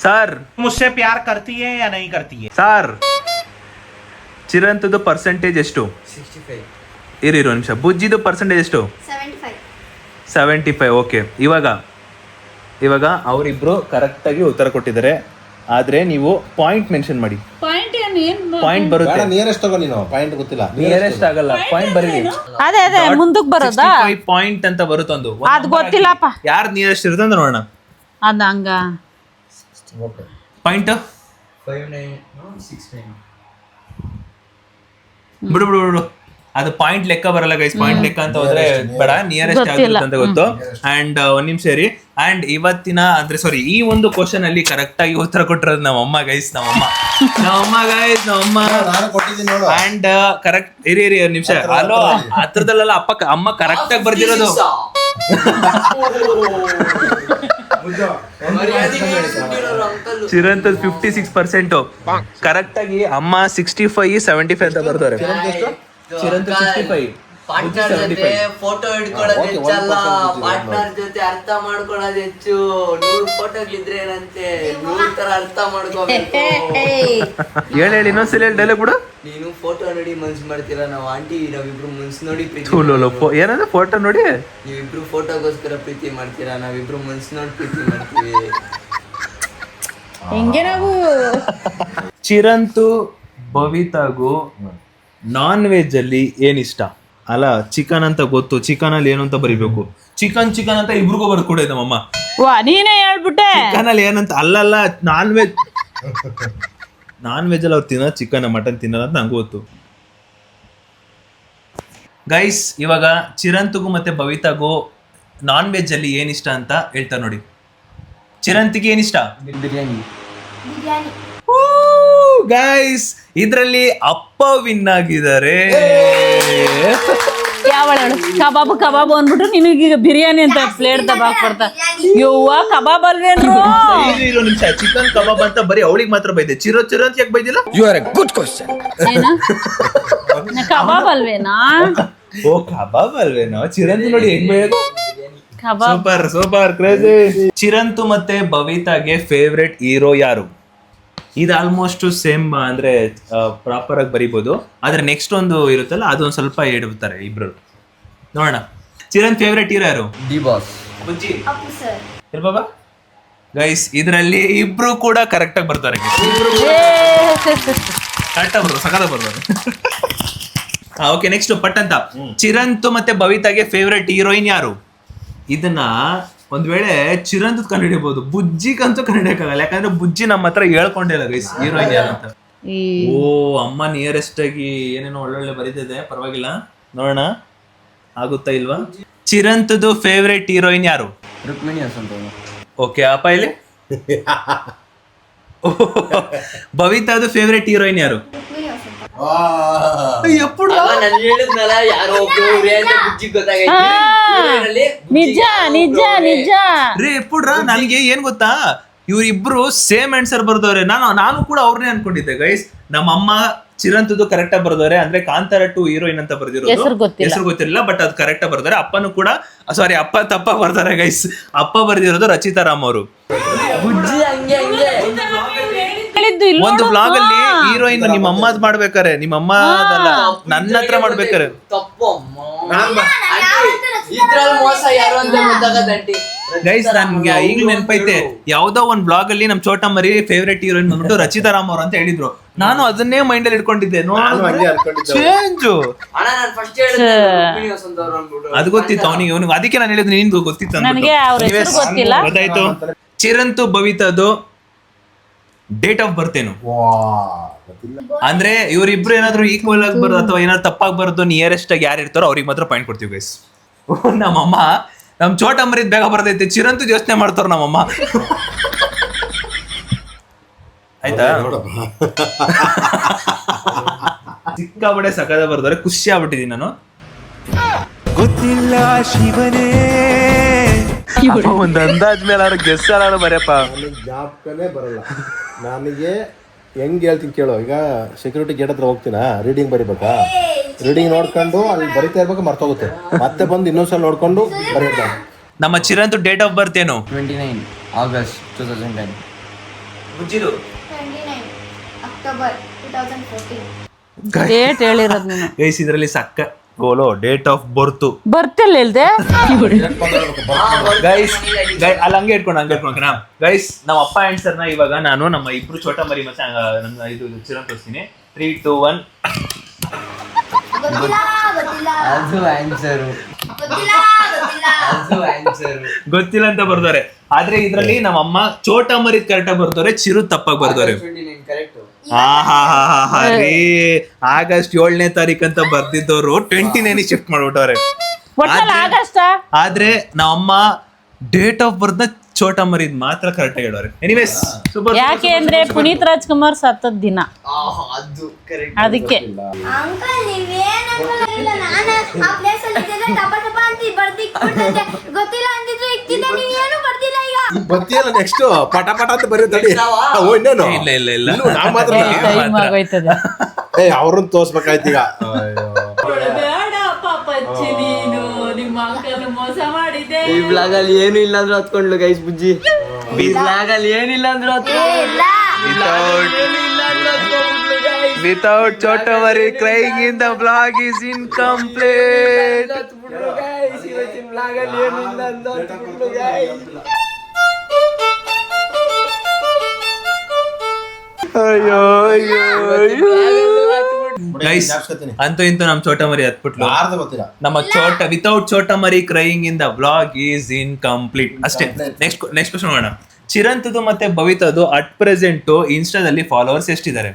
ಸರ್ मुझसे प्यार करती है या नहीं करती है? ಸರ್ ಚಿರಂತದ್ದು ಪರ್ಸೆಂಟೇಜ್ ಎಷ್ಟು? 65. ಇರು ನಿಮಿಷ. ಬುಜ್ಜಿದು ಪರ್ಸೆಂಟೇಜ್ ಎಷ್ಟು? 75. ಓಕೆ, ಇವಾಗ ಅವರಿಬ್ರು ಕರೆಕ್ಟ್ ಆಗಿ ಉತ್ತರ ಕೊಟ್ಟಿದ್ದಾರೆ. ಆದ್ರೆ ನೀವು ಪಾಯಿಂಟ್ ಮೆನ್ಷನ್ ಮಾಡಿ. ಪಾಯಿಂಟ್ ಬರುತ್ತೆ. ನಿಯರೆಸ್ಟ್ ತಗೋ ನೀನು, ಪಾಯಿಂಟ್ ಗೊತ್ತಿಲ್ಲ. ನಿಯರೆಸ್ಟ್ ಆಗಲ್ಲ, ಪಾಯಿಂಟ್ ಬರೀರಿ. ಅದೇ ಮುಂದಕ್ ಬರೋದಾ? 65 ಪಾಯಿಂಟ್ ಅಂತ ಬರುತ್ತೊಂದು. ಅದ್ ಗೊತ್ತಿಲ್ಲಪ್ಪ. ಯಾರು ನಿಯರೆಸ್ಟ್ ಇರುತ್ತೆ ಅಂತ ನೋಡೋಣ. ಅದ ಹಂಗ ಪಾಯಿಂಟ್ 5969. ಬಿಡು, ಅದು ಪಾಯಿಂಟ್ ಲೆಕ್ಕ ಬರಲ್ಲ ಗೈಸ್. ಪಾಯಿಂಟ್ ಲೆಕ್ಕ ಅಂತ ಹೋದ್ರೆ ಬೇಡ, ನಿಯರೆಸ್ಟ್ ಆಗಿರುತ್ತೆ ಅಂತ ಗೊತ್ತು. ಅಂಡ್ ಒಂದ್ ನಿಮಿಷ ಇರಿ. ಅಂಡ್ ಇವತ್ತಿನ ಅಂದ್ರೆ ಸಾರಿ ಈ ಒಂದು ಕ್ವಶನ್ ಅಲ್ಲಿ ಕರೆಕ್ಟ್ ಆಗಿ ಉತ್ತರ ಕೊಟ್ಟಿರೋದು ನಮ್ಮಮ್ಮ ಗೈಸ್. ನಮ್ಮಮ್ಮ ನಾನು ಕೊಟ್ಟಿದ್ದೀನಿ ನೋಡು. ಅಂಡ್ ಕರೆಕ್ಟ್ ಇರಿ ಒಂದ್ ನಿಮಿಷ. ಅಲ್ಲೋ ಹತ್ರದಲ್ಲ ಅಮ್ಮ ಕರೆಕ್ಟ್ ಆಗಿ ಬರ್ದಿರೋದು. ಚಿರಂತದ್ 56% ಕರೆಕ್ಟ್ ಆಗಿ. ಅಮ್ಮ 65 75 ಅಂತ ಬರ್ತಾರೆ. ಚಿರಂತ 65 ಫೋಟೋ ಹಿಡ್ಕೊಳ್ಳೋದು ಹೆಚ್ಚಲ್ಲ, ಪಾರ್ಟ್ನರ್ ಜೊತೆ ಅರ್ಥ ಮಾಡ್ಕೊಳ್ಳೋದು ಹೆಚ್ಚು. 100 ಫೋಟೋಗಳಿದ್ರೆ ಏನಂತೆ 100 ತರ ಅರ್ಥ ಮಾಡ್ಕೋಬೇಕು. ಹೇಳಿ ಇನ್ನೊಂದ್ಸಲ ಡೈಲಾಗ್ ಬಿಡು. ನೀನು ಫೋಟೋ ನೋಡಿ ಮನ್ಸ್ ಮಾಡ್ತೀರಾ, ನಾವು ಆಂಟಿ ನಾವಿಬ್ರು ಮನ್ಸ್ ನೋಡಿ ಪ್ರೀತಿ. ಏನಂದ್ರೆ ಫೋಟೋ ನೋಡಿ ನೀವಿಬ್ರು ಫೋಟೋಗೋಸ್ಕರ ಪ್ರೀತಿ ಮಾಡ್ತೀರಾ, ನಾವಿಬ್ರು ಮನ್ಸ್ ನೋಡಿ ಪ್ರೀತಿ ಮಾಡ್ತೀವಿ. ಹಿಂಗೆ ನಾವು ಚಿರಂತು ಬವಿತಾಗೂ ನಾನ್ ವೆಜ್ ಅಲ್ಲಿ ಏನಿಷ್ಟ? ಅಲ್ಲ ಚಿಕನ್ ಅಂತ ಗೊತ್ತು, ಚಿಕನ್ ಅಲ್ಲಿ ಏನು ಅಂತ ಬರಿಬೇಕು. ಚಿಕನ್ ಅಂತ ಇಬ್ರಿಗೂ ಬರ್ಕೊಡೆ ನಮ್ಮಮ್ಮ. ವಾ ನೀನೇ ಹೇಳ್ಬಿಟ್ಟೆ. ಚಿಕನ್ ಅಲ್ಲಿ ಏನಂತ ಅಲ್ಲಲ್ಲ, ನಾನ್ ವೆಜ್ ಅಲ್ಲಿ ಅವ್ರು ತಿನ್ನೋ ಚಿಕನ್ ಮಟನ್ ತಿನ್ನಲ್ಲ ಅಂತ ನಂಗೂ ಗೊತ್ತು. ಗೈಸ್ ಇವಾಗ ಚಿರಂತಿಗೂ ಮತ್ತೆ ಬವಿತಾಗೂ ನಾನ್ ವೆಜ್ ಅಲ್ಲಿ ಏನಿಷ್ಟ ಅಂತ ಹೇಳ್ತಾರೆ ನೋಡಿ. ಚಿರಂತಿಗೆ ಏನಿಷ್ಟ? ಬಿರಿಯಾನಿ. ಗೈಸ್ ಇದ್ರಲ್ಲಿ ಅಪ್ಪ ವಿನ್ ಆಗಿದ್ದಾರೆ. ಯಾವಳು ಕಬಾಬ್ ಅಂದ್ಬಿಟ್ಟು ನಿನಗೀಗ ಬಿರಿಯಾನಿ ಅಂತ ಪ್ಲೇಟ್ ದಬಾಕ್ ಕೊಡ್ತಾ. ಯವ್ವ ಕಬಾಬ್ ಅಲ್ವೇನ್ರು? ಇರೋ ನಿಮಿಷ, ಚಿಕನ್ ಕಬಾಬ್ ಅಂತ ಬರೀ ಅವಳಿಗೆ ಮಾತ್ರ ಬೈದೆ. ಚಿರಂತ ಯಾಕೆ ಬೈದಿಲ್ಲ? You are a good question. ಕಬಾಬ್ ಅಲ್ವೇನಾ? ಓ ಕಬಾಬ್ ಅಲ್ವೇನೋ. ಚಿರಂತ ನೋಡಿ ಹೆಂಗ್ ಬೈಯೋದು. ಕಬಾಬ್ ಸೂಪರ್ ಕ್ರೇಜಿ. ಚಿರಂತು ಮತ್ತೆ ಬವಿತಾಗೆ ಫೇವ್ರೆಟ್ ಹೀರೋ ಯಾರು? ಇದು ಆಲ್ಮೋಸ್ಟ್ ಸೇಮ್ ಅಂದ್ರೆ ಪ್ರಾಪರ್ ಆಗಿ ಬರಿಬೋದು. ಆದ್ರೆ ನೆಕ್ಸ್ಟ್ ಒಂದು ಇರುತ್ತಲ್ಲ ಅದೊಂದು ಸ್ವಲ್ಪ ಹೇಳ್ಬಿಡ್ತಾರೆ ಇಬ್ರು. ನೋಡೋಣ. ಚಿರಂತ್ ಫೇವ್ರೆಟ್ ಹೀರೋ ಯಾರು? D boss. Bujji Baba. Guys ಇದರಲ್ಲಿ ಇಬ್ರು ಕೂಡ ಕರೆಕ್ಟ್ ಆಗಿ ಬರ್ತಾರೆ. ಕರೆಕ್ಟ್ ಆಗಿ ಬರ್ತಾರೆ, ಸಕಾಲ ಬರ್ತಾರೆ. ಓಕೆ ನೆಕ್ಸ್ಟ್ ಪಟ್ ಅಂತ. ಚಿರಂತು ಮತ್ತೆ ಬವಿತಾಗೆ ಫೇವ್ರೆಟ್ ಹೀರೋಯಿನ್ ಯಾರು? ಇದನ್ನ ಒಂದ್ ವೇಳೆ ಚಿರಂತ್ ಕಂಡುಹಿಡಿಯಬಹುದು, ಬುಜ್ಜಿಗಂತೂ ಕಂಡುಹಿಡಿಯಕ್ಕಾಗಲ್ಲ. ಯಾಕಂದ್ರೆ ಬುಜ್ಜಿ ನಮ್ಮ ಹತ್ರ ಹೇಳ್ಕೊಂಡಿಲ್ಲ ಗೈಸ್ ಹೀರೋಯಿನ್ ಯಾರಂತ. ಓ ಅಮ್ಮ ನಿಯರೆಸ್ಟ್ ಆಗಿ ಏನೇನೋ ಒಳ್ಳೊಳ್ಳೆ ಬರೀತಿದೆ, ಪರವಾಗಿಲ್ಲ ನೋಡೋಣ ಆಗುತ್ತಾ ಇಲ್ವಾ. ಚಿರಂತದ್ದು ಫೇವ್ರೆಟ್ ಹೀರೋಯಿನ್ ಯಾರು? ರುಕ್ಮಿಣಿ ವಸಂತ. ಓಕೆ ಅಪ್ಪ ಇಲ್ಲಿ. ಬವಿತಾದು ಫೇವ್ರೆಟ್ ಹೀರೋಯಿನ್ ಯಾರು? ನಾನು ಹೇಳಿದ್ನಲ್ಲ ಯಾರೋ ಒಬ್ರು ಬುಜ್ಜಿ ನಿಜ ರೇ ಎಪ್ಪುಡ್ರ ನನಗೆ ಏನ್ ಗೊತ್ತಾ, ಇವ್ರಿಬ್ರು ಸೇಮ್ ಆನ್ಸರ್ ಬರ್ದವ್ರೆ. ನಾನು ಕೂಡ ಅವ್ರನ್ನೇ ಅನ್ಕೊಂಡಿದ್ದೆ ಗೈಸ್. ನಮ್ಮ ಅಮ್ಮ ಚಿರಂತದ್ದು ಕರೆಕ್ಟ್ ಆಗಿ ಬರ್ದವ್ರೆ, ಅಂದ್ರೆ ಕಾಂತಾರ 2 ಹೀರೋಯಿನ್ ಅಂತ ಬರ್ದಿರೋದು ಹೆಸರು ಗೊತ್ತಿರಲಿಲ್ಲ, ಬಟ್ ಅದು ಕರೆಕ್ಟ್ ಆಗಿ ಬರ್ದಾರೆ. ಅಪ್ಪನು ಕೂಡ ಸಾರಿ ಅಪ್ಪ ತಪ್ಪ ಬರ್ದಾರೆ ಗೈಸ್. ಅಪ್ಪ ಬರ್ದಿರೋದು ರಚಿತಾ ರಾಮ್ ಅವರು. ಬುಜ್ಜಿ ಹಂಗೆ ಒಂದು ಬ್ಲಾಗ್ ಅಲ್ಲಿ ಹೀರೋಯಿನ್ ನಿಮ್ಮ ಅಮ್ಮದ್ ಮಾಡ್ಬೇಕಾರೆ, ನಿಮ್ಮ ಅಮ್ಮ ಅದಲ್ಲ ನನ್ನ ಹತ್ರ ಮಾಡ್ಬೇಕಾರೆ. ಗೈಸ್ ನನ್ಗೆ ಈಗಲೂ ನೆನಪೈತೆ, ಯಾವ್ದೋ ಒಂದ್ ಬ್ಲಾಗ್ ಅಲ್ಲಿ ನಮ್ ಚೋಟ ಮರಿ ಫೇವ್ರೆಟ್ ಹೀರೋಯಿನ್ ಬಂದ್ಬಿಟ್ಟು ರಚಿತಾ ರಾಮ್ ಅವ್ರು ಅಂತ ಹೇಳಿದ್ರು. ನಾನು ಅದನ್ನೇ ಮೈಂಡ್ ಅಲ್ಲಿ ಇಟ್ಕೊಂಡಿದ್ದೆ. ಚೇಂಜು ಅದು ಗೊತ್ತಿತ್ತು ಅವನಿಗೆ. ಅದಕ್ಕೆ ನಾನು ಹೇಳಿದ್ ನಿನ್ಗೂ ಗೊತ್ತಿತ್ತು ಗೊತ್ತಾಯ್ತು. ಚಿರಂತು ಭವಿತದು ಡೇಟ್ ಆಫ್ ಬರ್ತ್ ಏನು? ಅಂದ್ರೆ ಇವರಿಬ್ರು ಏನಾದ್ರು ಈಕ್ವಲ್ ಆಗಿ ಬರೋದು ಅಥವಾ ಏನಾದ್ರು ತಪ್ಪಾಗಿ ಬರೋದು ನಿಯರೆಸ್ಟ್ ಆಗಿ ಯಾರು ಇರ್ತಾರೋ ಅವ್ರಿಗೆ ಮಾತ್ರ ಪಾಯಿಂಟ್ ಕೊಡ್ತೀವಿ ಗೈಸ್. ನಮ್ಮಮ್ಮ ನಮ್ ಚೋಟ ಮರಿದ್ ಬೇಗ ಬರ್ತೈತೆ, ಚಿರಂತು ಯೋಚನೆ ಮಾಡ್ತಾರ ನಮ್ಮಮ್ಮ. ಆಯ್ತಾ? ಸಿಕ್ಕಾಬಡೆ ಸಕದ ಬರ್ತಾರೆ, ಖುಷಿ ಆಗ್ಬಿಟ್ಟಿದೀನಿ ನಾನು. ಗೊತ್ತಿಲ್ಲ ಶಿವನೇ ಒಂದ್ ಅಂದಾಜ್ ಮೇಲೆ ಅವ್ರ ಗೆಸ್ ಅಲ್ಲ ಬರಪ್ಪ. ಜ್ಞಾಪಕನೇ ಬರಲ್ಲ ನನಗೆ. ಹೆಂಗ್ ಹೇಳ್ತೀನಿ ಕೇಳೋ, ಈಗ ಸೆಕ್ಯೂರಿಟಿ ಗೇಟ್ ಹತ್ರ ಹೋಗ್ತೀನಾ, ರೀಡಿಂಗ್ ಬರಿಬೇಕಾ, ರೀಡಿಂಗ್ ನೋಡ್ಕೊಂಡು ಅಲ್ಲಿ ಬರಿತಾ ಇರ್ಬೇಕು, ಮರ್ತೋಗುತ್ತೆ, ಮತ್ತೆ ಬಂದು ಇನ್ನೊಂದ್ಸಲ ನೋಡ್ಕೊಂಡು ಬರೀತಾ. ನಮ್ಮ ಚಿರಂತು ಡೇಟ್ ಆಫ್ ಬರ್ತ್ ಏನು? 29 August 2010. ಮುಜ್ಜಿರು 29 October 2014. ಡೇಟ್ ಹೇಳಿರೋದು ನೀನು. ಗೈಸ್ ಇದರಲ್ಲಿ ಸಕ್ಕ ಗೋಲೋ ಡೇಟ್ ಆಫ್ ಬರ್ತು ಬರ್ತಿಲ್ಲ ಇಲ್ದೆ. ಗೈಸ್ ಅಲ್ಲಿ ಹಂಗೆ ಇಟ್ಕೊಂಡು ಗೈಸ್ ನಮ್ಮ ಅಪ್ಪ ಆನ್ಸರ್ ನ ಇವಾಗ ನಾನು ನಮ್ಮ ಇಬ್ರು ಚೋಟ ಮರಿ ಮತ್ತೆ ನನ್ನ ಇದು ಚಿರಂತ ತೋರಿಸ್ತೀನಿ. 3, 2, 1. ಅದು ಆನ್ಸರ್ ಗೊತ್ತಿಲ್ಲ ಅಂತ ಬರ್ತಾರೆ. ಆದ್ರೆ ಇದ್ರಲ್ಲಿ ನಮ್ಮ ಅಮ್ಮ ಚೋಟ ಮರಿ ಕರೆಕ್ಟ್ ಆಗಿ ಬರ್ತಾರೆ, ಚಿರು ತಪ್ಪಾಗಿ ಬರ್ತಾರೆ. ರೀ ಆಗಸ್ಟ್ 7ನೇ ತಾರೀಕು ಅಂತ ಬರ್ದಿದ್ದವ್ರು 29 ಶಿಫ್ಟ್ ಮಾಡ್ಬಿಟ್ಟವ್ರೆ. ಒಟ್ಟಲ್ಲಿ ಆಗಷ್ಟ. ಆದ್ರೆ ನಮ್ಮಮ್ಮ ಡೇಟ್ ಆಫ್ ಬರ್ತ್ ನ ಚೋಟ ಮರಿದ್ ಮಾತ್ರ ಕರೆಕ್ಟ್ ಆಗಿ ಹೇಳೋರೆ. Anyways super. ಯಾಕೆ ಅಂದ್ರೆ ಪುನೀತ್ ರಾಜ್ಕುಮಾರ್ ಸತ್ತದ ದಿನ, ಅದು ಕರೆಕ್ಟ್. ಅದಕ್ಕೆ. ಅಂಕಲ್ ನೀವೇನಿಲ್ಲ, ನಾನು ಆ ಪ್ಲೇಸ್ ಅಲ್ಲಿ ಇದ್ದೆ, ಟಪ ಟಪ ಅಂತ ಬರ್ದಿಕ್ಬಿಟ್ಟಿದ್ದೆ, ಗೊತ್ತಿಲ್ಲ ಅಂತಿದ್ರೆ ಇಕ್ತಿದ್ದೆ, ನೀವೇನು ಬರ್ದಿಲ್ಲ. ಈಗ ಬರ್ತೀಯಲ್ಲ ನೆಕ್ಸ್ಟ್ ಪಟ ಪಟ ಅಂತ ಬರೀತಡಿ. ಇನ್ನೇನು ಇಲ್ಲ ನಾವ್ ಮಾತ್ರ ಟೈಮ್ ಆಗೋಯ್ತದೆ. ಅವ್ರನ್ನ ತೋರ್ಸ್ಬೇಕಾಯ್ತು ಈಗ. ಬೇಡ ಪಾಪ ನೀನು ನಿಮ್ಮ ಅಂಕಲ್ ಮೋಸ ಮಾಡಿದೆ. ಈ ಬ್ಲಾಗ್ ಅಲ್ಲಿ ಏನು ಇಲ್ಲ ಅಂದ್ರೂ ಹತ್ಕೊಂಡ್ಲು ಗೈಸ್ ಬುಜ್ಜಿ. ಈ ಬ್ಲಾಗ್ ಅಲ್ಲಿ ಏನಿಲ್ಲ ಅಂದ್ರೂ Without Chota Mari crying in the vlog is incomplete. ಇವತ್ತಿನ ಬ್ಲಾಗ್ ಅಲ್ಲಿ ಏನಿಲ್ಲ ಅಂದ್ರೂ ಹತ್ಕೊಂಡ್ಲು ಗೈಸ್. ಅಯ್ಯೋ ಗೈಸ್ ಅಂತೂ ಇಂತೂ ನಮ್ ಚೋಟ ಮರಿ ಹತ್ಬಿಟ್ಲು. ನಮ್ಮ ವಿತೌಟ್ ಚೋಟ ಮರಿ crying in the vlog is incomplete. ಅಷ್ಟೇ. ನೆಕ್ಸ್ಟ್ ಕ್ವಶನ್ ಮಾಡೋಣ. ಚಿರಂತದು ಮತ್ತೆ ಭವಿತದು ಅಟ್ ಪ್ರೆಸೆಂಟ್ ಇನ್ಸ್ಟಾದಲ್ಲಿ ಫಾಲೋವರ್ಸ್ ಎಷ್ಟಿದ್ದಾರೆ?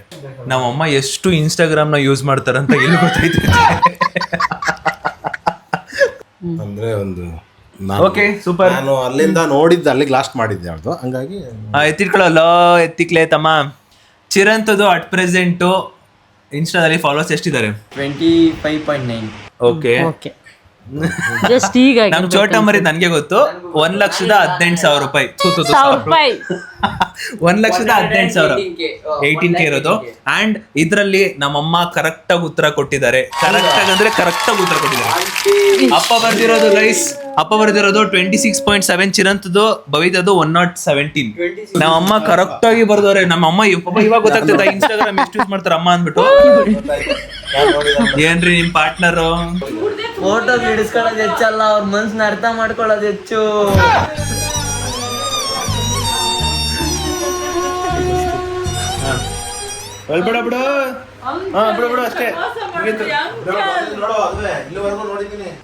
ನಮ್ಮಮ್ಮ ಎಷ್ಟು ಇನ್ಸ್ಟಾಗ್ರಾಮ್ ನ ಯೂಸ್ ಮಾಡ್ತಾರಂತ ಎಲ್ಲಿ ಗೊತ್ತಾಯ್ತು. ಅಂದ್ರೆ ಒಂದು ಓಕೆ ಸೂಪರ್. ನಾನು ಅಲ್ಲಿಂದ ನೋಡಿದ್ದೆ, ಅಲ್ಲಿಗೆ ಲಾಸ್ಟ್ ಮಾಡಿದ್ದೆ ಅವ್ರದ್ದು, ಹಂಗಾಗಿ ಎತ್ತಿಟ್ಕೊಳ್ಳಲ್ಲ ಎತ್ತಿಕ್ಲೇ ತಮ್ಮ. ಚಿರಂತದು ಅಟ್ ಪ್ರೆಸೆಂಟ್ ಇನ್ಸ್ಟಾದಲ್ಲಿ ಫಾಲೋವರ್ಸ್ ಎಷ್ಟಿದ್ದಾರೆ? 25.9. ಓಕೆ ಜಸ್ಟ್ ಈಗ ನಮ್ ಚೋಟ ಮರಿ ನನ್ಗೆ ಗೊತ್ತು. 1,18,000 ರೂಪಾಯಿ. 1,18,000 18K ಇರೋದು. ಅಂಡ್ ಇದ್ರಲ್ಲಿ ನಮ್ಮಮ್ಮ ಕರೆಕ್ಟ್ ಆಗಿ ಉತ್ತರ ಕೊಟ್ಟಿದ್ದಾರೆ. ಕರೆಕ್ಟ್ ಆಗಿ ಅಂದ್ರೆ ಕರೆಕ್ಟ್ ಆಗಿ ಉತ್ತರ ಕೊಟ್ಟಿದ್ದಾರೆ. ಅಪ್ಪ ಬರ್ದಿರೋದು ಗೈಸ್, ಅಪ್ಪ ಬರ್ದಿರೋದು 26.7, ಚಿರಂತದ್ದು ಭವಿತದ್ದು 117. ನಮ್ಮಮ್ಮ ಕರೆಕ್ಟ್ ಆಗಿ ಬರ್ದವ್ರೆ. ನಮ್ಮಮ್ಮ ಇವಾಗ ಗೊತ್ತಾಗ್ತದೆ ಇನ್ಸ್ಟಾಗ್ರಾಮ್ ಎಷ್ಟು ಯೂಸ್ ಮಾಡ್ತಾರ ಅಮ್ಮ ಅಂದ್ಬಿಟ್ಟು. ಏನ್ರಿ ನಿಮ್ ಪಾರ್ಟ್ನರ್ ಫೋಟೋ ಹಿಡಿಸ್ಕೊಳ್ಳೋದು ಹೆಚ್ಚಲ್ಲ, ಅವ್ರ ಮನ್ಸನ್ನ ಅರ್ಥ ಮಾಡ್ಕೊಳ್ಳೋದು ಹೆಚ್ಚು. ಬಿಡ ಬಿಡು ಬಿಡು ಅಷ್ಟೇ.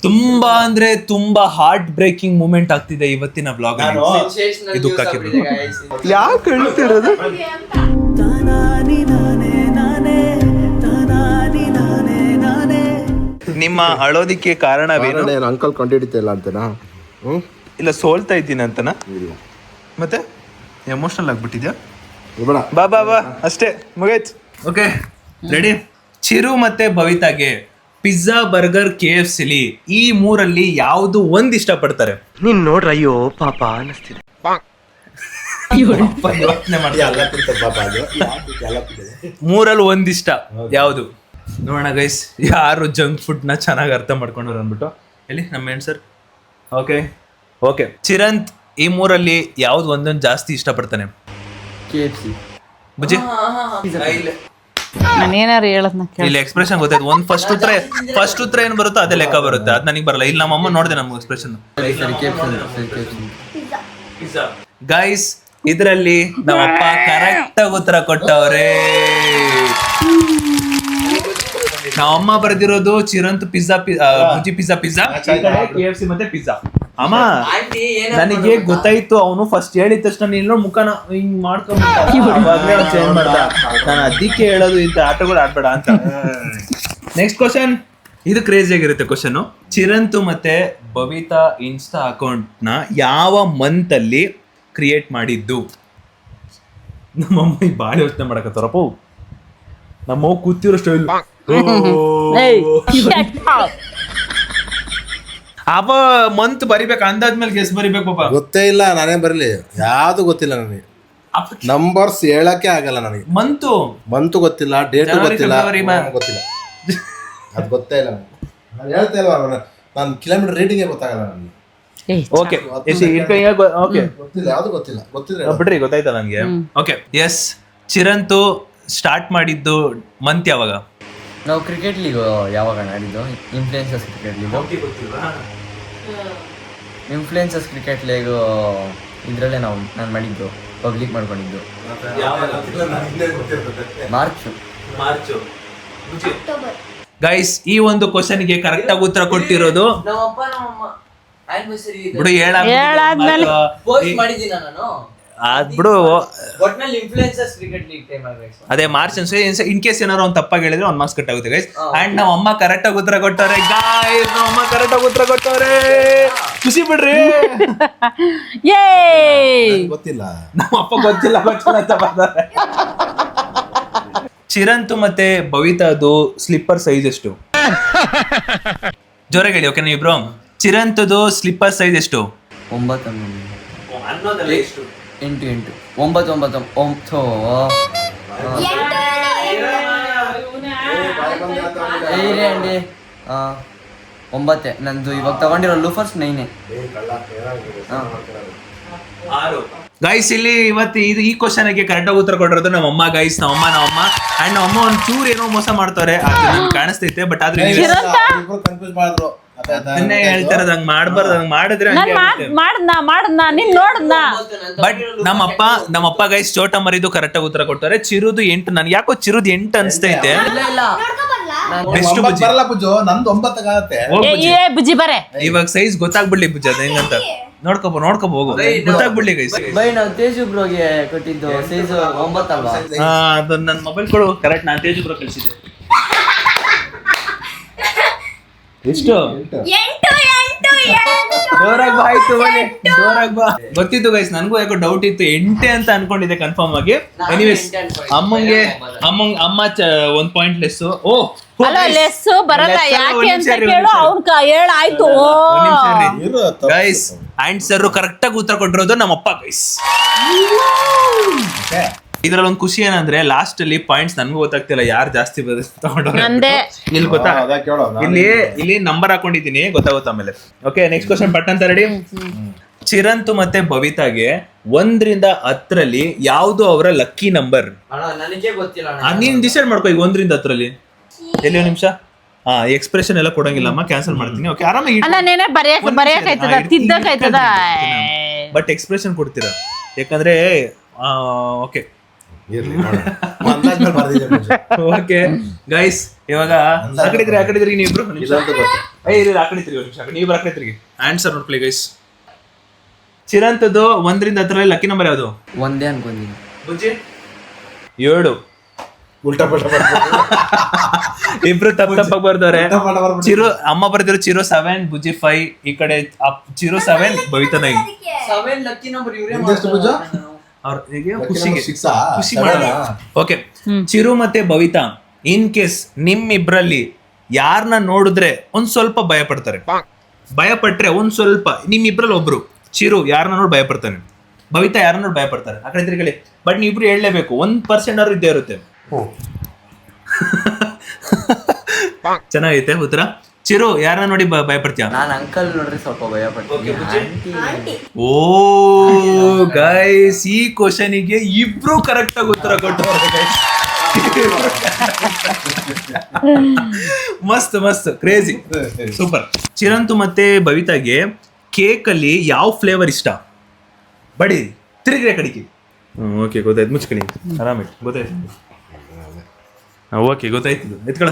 ತುಂಬಾ ಅಂದ್ರೆ ತುಂಬಾ ಹಾರ್ಟ್ ಬ್ರೇಕಿಂಗ್ ಮೂಮೆಂಟ್ ಆಗ್ತಿದೆ ಇವತ್ತಿನ ಬ್ಲಾಗ್ ಅಲ್ಲಿ. ಇದು ಯಾಕೆ ಹೇಳ್ತಿರೋದು? ನಿಮ್ಮ ಅಳೋದಿಕ್ಕೆ ಕಾರಣವೇನು? ಅಂಕಲ್ ಕಂಡಿಡಿತಿಲ್ಲ ಅಂತನಾ? ಇಲ್ಲ ಸೋಲ್ತಾ ಇದ್ದೀನಿ ಅಂತನಾ? ಮತ್ತೆ ಎಮೋಷನಲ್ ಆಗ್ಬಿಟ್ಟಿದ್ಯಾ? ಬಾ ಬಾ ಬಾ ಅಷ್ಟೇ ಮುಗೈತ್. Okay ready. ಚಿರು ಮತ್ತೆ ಭವಿತಾಗೆ ಪಿಜ್ಜಾ, ಬರ್ಗರ್, KFC ಈ ಮೂರಲ್ಲಿ ಯಾವ್ದು ಒಂದ್ ಇಷ್ಟಪಡ್ತಾರೆ? ನೀನ್ ನೋಡ್ರ ಅಯ್ಯೋ ಪಾಪ ಅನಿಸ್ತಿದೆ. ಮೂರಲ್ಲಿ ಒಂದಿಷ್ಟ ಯಾವುದು? ನೋಡೋಣ ಗೈಸ್ ಯಾರು ಜಂಕ್ ಫುಡ್ ನ ಚೆನ್ನಾಗಿ ಅರ್ಥ ಮಾಡ್ಕೊಂಡ್ರು ಅಂದ್ಬಿಟ್ಟು. ಹೇಳಿ ನಮ್ಮ ಆನ್ಸರ್. ಓಕೆ ಚಿರಂತ್ ಈ ಮೂರಲ್ಲಿ ಯಾವ್ದು ಒಂದೊಂದು ಜಾಸ್ತಿ ಇಷ್ಟಪಡ್ತಾನೆ? KFC. ಬುಜ್ಜಿ ನಾನೇನಾರು ಹೇಳದ್ನ ಇಲ್ಲಿ ಎಕ್ಸ್ಪ್ರೆಷನ್ ಗೊತ್ತಾಯ್ತು. ಒಂದ್ ಫಸ್ಟ್ ಉತ್ತರ ಏನ್ ಬರುತ್ತೋ ಅದೇ ಲೆಕ್ಕ ಬರುತ್ತೆ. ಅದ್ ನನಗೆ ಬರಲ್ಲ. ಇಲ್ಲಿ ನಮ್ಮ ಅಮ್ಮ ನೋಡಿದೆ ನಮ್ಮ ಎಕ್ಸ್ಪ್ರೆಷನ್. ಗೈಸ್ ಇದ್ರಲ್ಲಿ ನಮ್ಮಪ್ಪ ಕರೆಕ್ಟ್ ಆಗಿ ಉತ್ತರ ಕೊಟ್ಟವ್ರೆ. ನಾವಮ್ಮ ಬರ್ದಿರೋದು ಚಿರಂತ್ ಪಿಜ್ಜಾ, ಬುಜ್ಜಿ ಪಿಜ್ಜಾ, KFC ಮತ್ತೆ ಪಿಜ್ಜಾ. ಅಮ್ಮ ಆಂಟಿ ನನಗೆ ಗೊತ್ತಾಯ್ತು, ಅವನು ಫಸ್ಟ್ ಹೇಳಿದ ತಕ್ಷಣ ನೀನು ಮುಖನ ಹಿಂಗ್ ಮಾಡ್ಕೊಂಡ್ಬಿಟ್ಟ, ಚೇಂಜ್ ಮಾಡ್ದ. ನಾನು ಅದಕ್ಕೆ ಹೇಳೋದು ಇಂಥ ಆಟಗಳು ಆಡ್ಬೇಡ ಅಂತ. ನೆಕ್ಸ್ಟ್ ಕ್ವಶನ್, ಇದು ಕ್ರೇಜಿ ಆಗಿರುತ್ತೆ ಕ್ವಶನ್. ಚಿರಂತು ಮತ್ತೆ ಬಬಿತಾ ಇನ್ಸ್ಟಾ ಅಕೌಂಟ್ ನ ಯಾವ ಮಂತ್ ಅಲ್ಲಿ ಕ್ರಿಯೇಟ್ ಮಾಡಿದ್ದು? ನಮ್ಮಮ್ಮ ಈ ಬಾಳ ಯೋಚನೆ ಮಾಡಕತ್ತಾರಪ್ಪ. ನಮ್ಮವ್ ಕೂತಿರೋ ಸ್ಟೈಲ್ ಅಪ್ಪ ಮಂತ್ ಬರಿಬೇಕು, ಅಂದಾದ್ಮೇಲೆ ಗೆಸ್ ಬರಿಬೇಕು ಪಾಪ. ಗೊತ್ತೇ ಇಲ್ಲ, ನಾನೇ ಬರಲಿ, ಯಾವ್ದು ಗೊತ್ತಿಲ್ಲ ನನಗೆ. ನಂಬರ್ಸ್ ಹೇಳಕ್ಕೆ ಆಗಲ್ಲ ನನಗೆ. ಮಂತು ಗೊತ್ತಿಲ್ಲ, ಡೇಟ್ ಗೊತ್ತಿಲ್ಲ, ಗೊತ್ತಿಲ್ಲ. ಅದು ಗೊತ್ತೇ ಇಲ್ಲ ನನಗೆ. ನಾನು ಹೇಳ್ತಾ ಇಲ್ವಾ, ನಾನು ಕಿಲೋಮೀಟರ್ ರೀಡಿಂಗೇ ಗೊತ್ತಾಗಲ್ಲ ನನಗೆ. ಓಕೆ ಗೊತ್ತಿಲ್ಲ, ಯಾವ್ದು ಗೊತ್ತಿಲ್ಲ. ಗೊತ್ತಿದ್ರೆ ಬಿಡ್ರಿ, ಗೊತ್ತಾಯ್ತಾ ನನಗೆ. ಓಕೆ ಎಸ್, ಚಿರಂತು ಸ್ಟಾರ್ಟ್ ಮಾಡಿದ್ದು ಮಂತ್ ಯಾವಾಗ? ನಾವು ಕ್ರಿಕೆಟ್ ಲೀಗ್ ಯಾವಾಗ ಆಡಿದ್ದು? Influencers cricket league. Influencers cricket league ಇದರಲ್ಲೇ ನಾನು ಮಾಡಿದ್ದು, ಪಬ್ಲಿಕ್ ಮಾಡ್ಕೊಂಡಿದ್ದು ಮಾರ್ಚ್. ಗೈಸ್, ಈ ಒಂದು ಕ್ವಶನ್ಗೆ ಕರೆಕ್ಟ್ ಆಗಿ ಉತ್ತರ ಕೊಟ್ಟಿರೋದು ಬಿಡು, ಹೇಳಾದ್ಮೇಲೆ ಪೋಸ್ಟ್ ಮಾಡಿದ್ದೀನ ನಾನು. ಬಿಡು. ಒಟ್ನಲ್ಲಿ ಇನ್ಫ್ಲುಯೆನ್ಸರ್ಸ್ ಕ್ರಿಕೆಟ್ ಲೀಗ್ ಟೈಮ್ ಆಗೈತೆ. ಅದೇ ಮಾರ್ಚ್ ಇನ್ ಕೇಸ್ ಏನಾರು ಒಂದು ತಪ್ಪಾಗಿ ಹೇಳಿದ್ರೆ ಒಂದು ಮಾರ್ಕ್ಸ್ ಕಟ್ ಆಗುತ್ತೆ ಗೈಸ್. ಅಂಡ್ ನಮ್ಮ ಅಮ್ಮ ಕರೆಕ್ಟ್ ಆಗಿ ಉತ್ತರ ಕೊಟ್ಟವ್ರೆ ಗೈಸ್, ನಮ್ಮ ಅಮ್ಮ ಕರೆಕ್ಟ್ ಆಗಿ ಉತ್ತರ ಕೊಟ್ಟವ್ರೆ. ಖುಷಿ ಬಿಡ್ರಿ. ಗೊತ್ತಿಲ್ಲ, ನಮ್ಮ ಅಪ್ಪ ಗೊತ್ತಿಲ್ಲ ಅಂತ ಬರ್ತಾರೆ. ಚಿರಂತು ಮತ್ತೆ ಬವಿತಾದು ಸ್ಲಿಪ್ಪರ್ ಸೈಜ್ ಎಷ್ಟು? ಜೋರಾಗಿ ಹೇಳಿ, ಓಕೆ ಇಬ್ರು. ಚಿರಂತದು ಸ್ಲಿಪ್ಪರ್ ಸೈಜ್ ಎಷ್ಟು? 9 ಅಂಡಿ 9. ನಂದು ಇವಾಗ ತಗೊಂಡಿರೋ ಲೂಫರ್ಸ್ 9. ಗೈಸ್, ಇಲ್ಲಿ ಇವತ್ತು ಈ ಕ್ವಶನ್ ಗೆ ಕರೆಕ್ಟ್ ಆಗಿ ಉತ್ತರ ಕೊಟ್ಟಿರೋದು ನಮ್ಮಮ್ಮ ಗೈಸ್. ನಮ್ಮಮ್ಮ ಅಂಡ್ ನಮ್ಮಮ್ಮ ಒಂಚೂರು ಏನೋ ಮೋಸ ಮಾಡ್ತಾರೆ, ಕಾಣಿಸ್ತೈತೆ. ಬಟ್ ಆದ್ರೆ ಕನ್ಫ್ಯೂಸ್ ಮಾಡಿದ್ರು. ಅದನ್ನೇ ಹೇಳ್ತಾರ, ಹಂಗ್ ಮಾಡ್ಬಾರ್ದು, ಹಂಗ್ ಮಾಡಿದ್ರೆ ಮಾಡದ್ನ ನೀನ್ ನೋಡದ್ನ. ಬಟ್ ನಮ್ಮಪ್ಪ ಗೈಸ್ ಚೋಟ ಮರಿದು ಕರೆಕ್ಟ್ ಆಗಿ ಉತ್ತರ ಕೊಡ್ತಾರೆ. ಚಿರುದು 8. ನನ್ಗೆ ಯಾಕೋ ಚಿರುದು 8 ಅನ್ಸ್ತೈತೆ. ಬೆಸ್ಟ್ ಬುಜ್ಜಿ ಬರಲ್ಲ ಪೂಜು, ನಂದು 9 ಆಗತ್ತೆ. ಬುಜ್ಜಿ ಬರೇ, ಇವಾಗ ಸೈಜ್ ಗೊತ್ತಾಗ್ಬಿಡ್ಲಿ ಬುಜ್ಜಿ ಅದ ಹೆಂಗಂತ. ನೋಡ್ಕೊಬೋ ಹೋಗು, ಗೊತ್ತಾಗ್ಬಿಡ್ಲಿ ಗೈಸ್. ಬೈ ನಾವು ತೇಜು ಬ್ರೋಗೆ ಕೊಟ್ಟಿದ್ದು ಸೈಜ್ 9 ಅಲ್ವಾ? ಅದನ್ನ ನನ್ನ ಮೊಬೈಲ್ ಕೊಡು, ಕರೆಕ್ಟ್ ನಾನು ತೇಜು ಬ್ರೋ ಕಳ್ಸಿದ್ದೆ. ಎಷ್ಟು? ಜೋರಾಗಿ ಬಾ, ಆಯ್ತು ಬನ್ನಿ, ಜೋರಾಗಿ ಬಾ. ಗೊತ್ತಿತ್ತು ಗೈಸ್, ನನಗೂ ಯಾಕೋ ಡೌಟ್ ಇತ್ತು, 8 ಅಂತ ಅನ್ಕೊಂಡಿದ್ದೆ ಕನ್ಫರ್ಮ್ ಆಗಿ. ಎನಿವೇಸ್, ಅಮ್ಮ 1 ಪಾಯಿಂಟ್ ಲೆಸ್. ಅಲ್ಲ ಲೆಸ್ ಬರಲ್ಲ, ಯಾಕೆ ಅಂತ ಕೇಳು. ಅವ್ನ್ ಹೇಳಾಯ್ತು ಗೈಸ್. ಅಂಡ್ ಸರ್ ಕರೆಕ್ಟ್ ಆಗಿ ಉತ್ತರ ಕೊಟ್ಟಿರೋದು ನಮ್ಮಪ್ಪ ಗೈಸ್. ಇದ್ರಲ್ಲಿ ಒಂದು ಖುಷಿ ಏನಂದ್ರೆ ಲಾಸ್ಟ್ ಅಲ್ಲಿ ಪಾಯಿಂಟ್ಸ್ ನನ್ಗೂ ಗೊತ್ತಾಗ್ತಿಲ್ಲ ಯಾರು ಜಾಸ್ತಿ ತಗೊಂಡ್ರೆ. ಇಲ್ಲಿ ಗೊತ್ತಾ, ಇಲ್ಲಿ ನಂಬರ್ ಹಾಕೊಂಡಿದ್ದೀನಿ, ಗೊತ್ತಾಗುತ್ತೆ ಆಮೇಲೆ. ಓಕೆ, ನೆಕ್ಸ್ಟ್ ಕ್ವಶನ್ ಪಟ್ ಅಂತ ರೆಡಿ. ಚಿರಂತು ಮತ್ತೆ ಬವಿತಾಗೆ 1 ರಿಂದ 10 ಯಾವ್ದು ಅವರ ಲಕ್ಕಿ ನಂಬರ್? ನನಗೆ ಗೊತ್ತಿಲ್ಲ. ನೀನ್ ಡಿಸೈಡ್ ಮಾಡ್ಕೋ ಈಗ 1 ರಿಂದ 10 ಎಲ್ಲಿ. ಒಂದು ನಿಮಿಷ. ಎಕ್ಸ್ಪ್ರೆಷನ್ ಎಲ್ಲ ಕೊಡಂಗಿಲ್ಲ ಅಮ್ಮ, ಕ್ಯಾನ್ಸಲ್ ಮಾಡ್ತೀನಿ. ಓಕೆ, ಆರಾಮಾಗಿ ಬರೆಯಕಾಯ್ತದ, ತಿದ್ದಕಾಯ್ತದ. ಬಟ್ ಎಕ್ಸ್ಪ್ರೆಷನ್ ಕೊಡ್ತೀರಾ, ಯಾಕಂದ್ರೆ ಓಕೆ ಓಕೆ ಗೈಸ್. ಇವಾಗ ಆ ಕಡೆ ತಿರುಗಿ ನೀವಿಬ್ರು. ಆ ಕಡೆ ತಿರುಗಿ ಆನ್ಸರ್ ನೋಡ್ಕೊಳ್ಳಿ ಗೈಸ್. ಚಿರಂತದ್ದು 1 ರಿಂದ 10 ಲಕ್ಕಿ ನಂಬರ್ ಯಾವುದು? 1 ಅನ್ಕೊಂಡಿದ್ದೀನಿ. ಬುಜ್ಜಿ 7. ಉಲ್ಟಾ ಪಲ್ಟಾ ಇಬ್ರು ತಪ್ಪಾಗಿ ಬರ್ದವ್ರೆ. ಚಿರು ಅಮ್ಮ ಬರ್ದಿರೋ ಚಿರು 7, ಬುಜ್ಜಿ 5. ಈ ಕಡೆ ಚಿರು 7, ಬವಿತಾ 9. 7 ಲಕ್ಕಿ ನಂಬರ್ ಇವರೇ ಖುಷಿ ಮಾಡಲ್ಲ. ಓಕೆ, ಚಿರು ಮತ್ತೆ ಬವಿತಾ ಇನ್ ಕೇಸ್ ನಿಮ್ಮಿಬ್ರಲ್ಲಿ ಯಾರನ್ನ ನೋಡಿದ್ರೆ ಒಂದ್ ಸ್ವಲ್ಪ ಭಯ ಪಟ್ರೆ ಒಂದ್ ಸ್ವಲ್ಪ, ನಿಮ್ಮಿಬ್ರಲ್ಲಿ ಒಬ್ರು ಚಿರು ಯಾರನ್ನ ನೋಡಿ ಭಯ ಪಡ್ತಾನೆ, ಬವಿತಾ ಯಾರನ್ನ ನೋಡಿ ಭಯ ಪಡ್ತಾರೆ. ಆ ಕಡೆ ತಿರ್ಗಳಿ. ಬಟ್ ನೀವಿಬ್ರು ಹೇಳಲೇಬೇಕು, 1% ಅವ್ರು ಇದ್ದೇ ಇರುತ್ತೆ. ಚೆನ್ನಾಗೈತೆ ಉತ್ತರ. ಚಿರು ಯಾರನ್ನ ನೋಡಿ ಭಯ ಪಡ್ತೀಯ? ನಾನು ಅಂಕಲ್ ನೋಡ್ರಿ ಸ್ವಲ್ಪ ಭಯ ಪಡ್ತೀನಿ. ಓ ಗೈಸ್, ಈ ಕ್ವಶನಿಗೆ ಇಬ್ರು ಕರೆಕ್ಟ್ ಆಗಿ ಉತ್ತರ ಕೊಟ್ಟವ್ರೆ ಗೈಸ್. ಮಸ್ತ್ ಕ್ರೇಜಿ, ಸೂಪರ್. ಚಿರಂತು ಮತ್ತೆ ಬವಿತಾಗೆ ಕೇಕ್ ಅಲ್ಲಿ ಯಾವ ಫ್ಲೇವರ್ ಇಷ್ಟ? ಬಡಿ ತಿರುಗಿ ಕಡಿಕೆ. ಓಕೆ, ಗೊತ್ತಾಯ್ತು, ಮುಚ್ಕಳಿ ಆರಾಮಿ, ಗೊತ್ತಾಯ್ತು. ಓಕೆ, ಗೊತ್ತಾಯ್ತು, ಎತ್ಕೊಳ.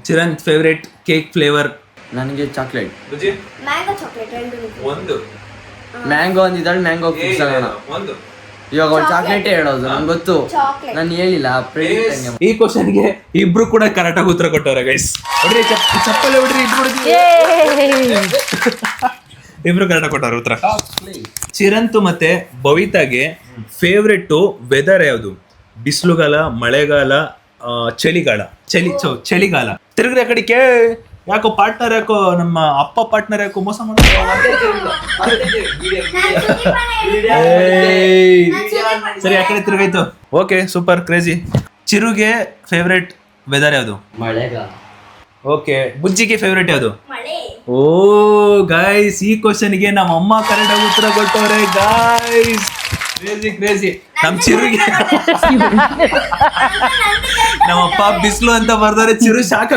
ಚಿರಂತ್ ಫೇವ್ರೇಟ್ ಕೇಕ್ ಫ್ಲೇವರ್ ನನಗೆ ಚಾಕ್ಲೇಟ್. ಬುಜ್ಜಿ ಮ್ಯಾಂಗೋ ಚಾಕ್ಲೇಟ್ ಎರಡು. ಒಂದು ಮ್ಯಾಂಗೋ ಅಂದಿದ್ದಾಳೆ, ಮ್ಯಾಂಗೋ ಫಿಕ್ಸ್ ಆಗೋಣ. ಒಂದು ಇವಾಗ ಅವ್ಳು ಚಾಕ್ಲೇಟೇ ಹೇಳೋದು, ನಂಗೆ ಗೊತ್ತು. ಚಾಕ್ಲೇಟ್. ನಾನು ಹೇಳಿಲ್ಲ ಈ ಕ್ವಶನ್ಗೆ ಇಬ್ರು ಕೂಡ ಕರೆಕ್ಟ್ ಆಗಿ ಉತ್ತರ ಕೊಟ್ಟವ್ರೆ ಗೈಸ್. ಹೊಡ್ರಿ ಚಪ್ಪಲೆ ಹೊಡ್ರಿ ಇಬ್ರು ಕರೆಕ್ಟ್ ಕೊಟ್ಟವ್ರೆ ಉತ್ತರ. ಚಿರಂತು ಮತ್ತೆ ಬವಿತಾಗೆ ಫೇವ್ರೆಟ್ ವೆದರ್ ಯಾವುದು? ಬಿಸಿಲುಗಾಲ, ಮಳೆಗಾಲ, ಚಳಿಗಾಲ? ಚಳಿಗಾಲ. ತಿರುಗ್ರಿ ಆ ಕಡೆಗೆ. ಯಾಕೋ ಪಾರ್ಟ್ನರ್ ಯಾಕೋ ನಮ್ಮ ಅಪ್ಪ ಪಾರ್ಟ್ನರ್ ಯಾಕೋ ಮೋಸ ಮಾಡ್ತಾರೆ. ಸರಿ ಆ ಕಡೆ ತಿರುಗಾಯ್ತು. Okay super crazy. ಚಿರುಗೆ ಫೇವ್ರೆಟ್ ವೆದರ್ ಯಾವುದು? ಮಳೆಗಾಲ. ಓಕೆ ಬುಜ್ಜಿಗೆ ಫೇವ್ರೆಟ್ ಯಾವುದು? ಮಳೆ. ಓ ಗಾಯ್ಸ್, ಈ ಕ್ವಶನ್ಗೆ ನಮ್ಮ ಅಮ್ಮ ಕರೆಕ್ಟ್ ಆಗಿ ಉತ್ತರ ಕೊಟ್ಟವ್ರೆ ಗಾಯ್ಸ್. Crazy crazy. ನಮ್ ಚಿರುಗೆ ನಮ್ಮಪ್ಪ ಬಿಸಿಲು ಅಂತ ಬರ್ದವ್ರೆ, ಚಿರು ಶಾಕ್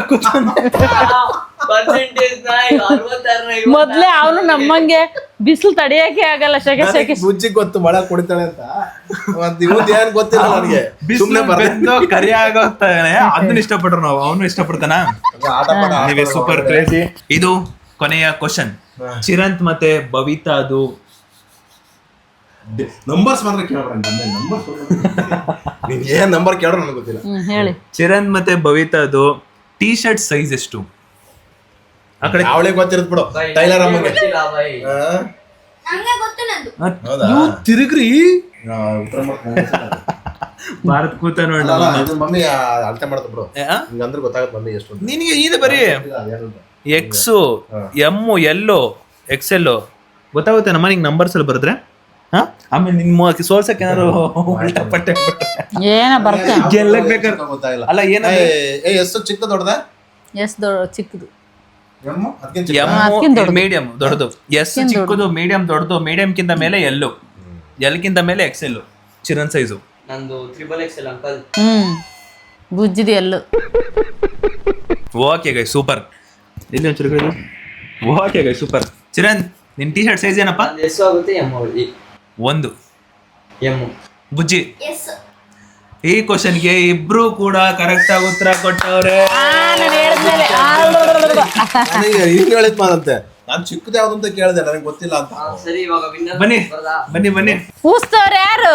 ಮೊದ್ಲೇ ಅವನು ನಮ್ಮಂಗೆ ಬಿಸಿಲು ತಡೆಯಕ್ಕೆ ಆಗಲ್ಲ, ಶೆಕೆ ಶೆಕೆ. ಬುಜ್ಜಿಗೆ ಗೊತ್ತು ಮಳೆ ಕುಡಿತಾಳೆ ಅಂತ, ಏನ್ ಗೊತ್ತಿಲ್ಲ ನನಗೆ. ಸುಮ್ನೆ ಬಂದು ಕರಿ ಆಗೋಗ್ತಾನೆ, ಅದನ್ನ ಇಷ್ಟಪಟ್ರು ನಾವು. ಅವನು ಇಷ್ಟಪಡ್ತಾನ. ನೀವೇ ಸೂಪರ್ ಕ್ರೇಜಿ. ಇದು ಕೊನೆಯ ಕ್ವಶನ್. ಚಿರಂತ್ ಮತ್ತೆ ಬವಿತಾದು ನಂಬರ್ಸ್ ಮಾತ್ರ ಕೇಳೋಣ. ನೀನ್ ಏನ್ ನಂಬರ್ ಕೇಳೋಣ ನನಗೆ ಗೊತ್ತಿಲ್ಲ. ಹೇಳಿ. ಚಿರಂತ್ ಮತ್ತೆ ಬವಿತಾದು ಟೀ ಶರ್ಟ್ ಸೈಜ್ ಎಷ್ಟು? ಆ ಕಡೆ ಅವಳಿಗೆ ಗೊತ್ತಿರತ್ ಬಿಡು, ಟೈಲರ್ ಅಮ್ಮಗೆ. ನಂಗೆ ಗೊತ್ತು ನಂದು. ನೀವು ತಿರುಗ್ರಿ. ಉತ್ತರ ಮಾಡ್ಕೊಂಡು ಭಾರತ್ ಕೂತ ನೋಡ ಮಮ್ಮಿ ಅರ್ಥ ಮಾಡ್ತಾ ಬಿಡು. ಹಿಂಗಂದ್ರೆ ಗೊತ್ತಾಗತ್ತೆ ಮಮ್ಮಿ ಎಷ್ಟು ಅಂತ. ನಿನಗೆ ಇದು ಬರೀ ಎಕ್ಸ್ ಎಮ್ ಎಲ್ XL ಗೊತ್ತಾಗುತ್ತೆ ನಮ್ಮ. ನಿಂಗೆ ನಂಬರ್ಸ್ ಅಲ್ಲಿ ಬರೆದ್ರೆ ಆಮೇಲೆ ನಿಮ್ಮ ಸೋಲ್ಸಕ್ಕೆ ಏನಾದ್ರು ಉಲ್ಟಾ ಪಟ್ಟೆ ಏನ ಬರ್ತ ಗೆಲ್ಲಕ್ ಬೇಕಾದ್ರೆ ಗೊತ್ತಾಗಿಲ್ಲ. ಅಲ್ಲ ಏನ ಎಷ್ಟು ಚಿಕ್ಕ ದೊಡ್ಡದ? ಎಸ್ ಚಿಕ್ಕದು. ಮೀಡಿಯಂ ದೊಡ್ಡದು. ಎಸ್ ಚಿಕ್ಕದು, ಮೀಡಿಯಂ ದೊಡ್ಡದು, ಮೀಡಿಯಂ ಕಿಂತ ಮೇಲೆ ಎಲ್ ಕಿಂತ ಮೇಲೆ XL ಚಿರನ್ ಸೈಜು. ನಂದು XXL ಅಂಕಲ್. ಬುಜ್ಜಿದಿ ಎಲ್ಲು. ಓಕೆ ಗೈ ಸೂಪರ್. ಇಲ್ಲಿ ಒಂಚೂರು ಓಕೆ ಗೈ ಸೂಪರ್. ಚಿರನ್ ನಿನ್ ಟೀ ಶರ್ಟ್ ಸೈಜ್ ಏನಪ್ಪ? ಎಷ್ಟು ಆಗುತ್ತೆ? ಒಂದು. ಎಮ್. ಬುಜ್ಜಿ ಎಸ್. ಈ ಕ್ವಶನ್ಗೆ ಇಬ್ರು ಕೂಡ ಕರೆಕ್ಟ್ ಆಗಿ ಉತ್ತರ ಕೊಟ್ಟವ್ರೆ. ಹಿಂಗ್ ಹೇಳಿದ್ ಮಾದಂತೆ. ನಾನ್ ಚಿಕ್ಕದ ಯಾವ್ದು ಅಂತ ಕೇಳಿದೆ, ನನಗೆ ಗೊತ್ತಿಲ್ಲ ಅಂತ. ಸರಿ ಇವಾಗ ಬನ್ನಿ ಬನ್ನಿ ಬನ್ನಿ. ಕೂಸ್ತವ್ರ ಯಾರು?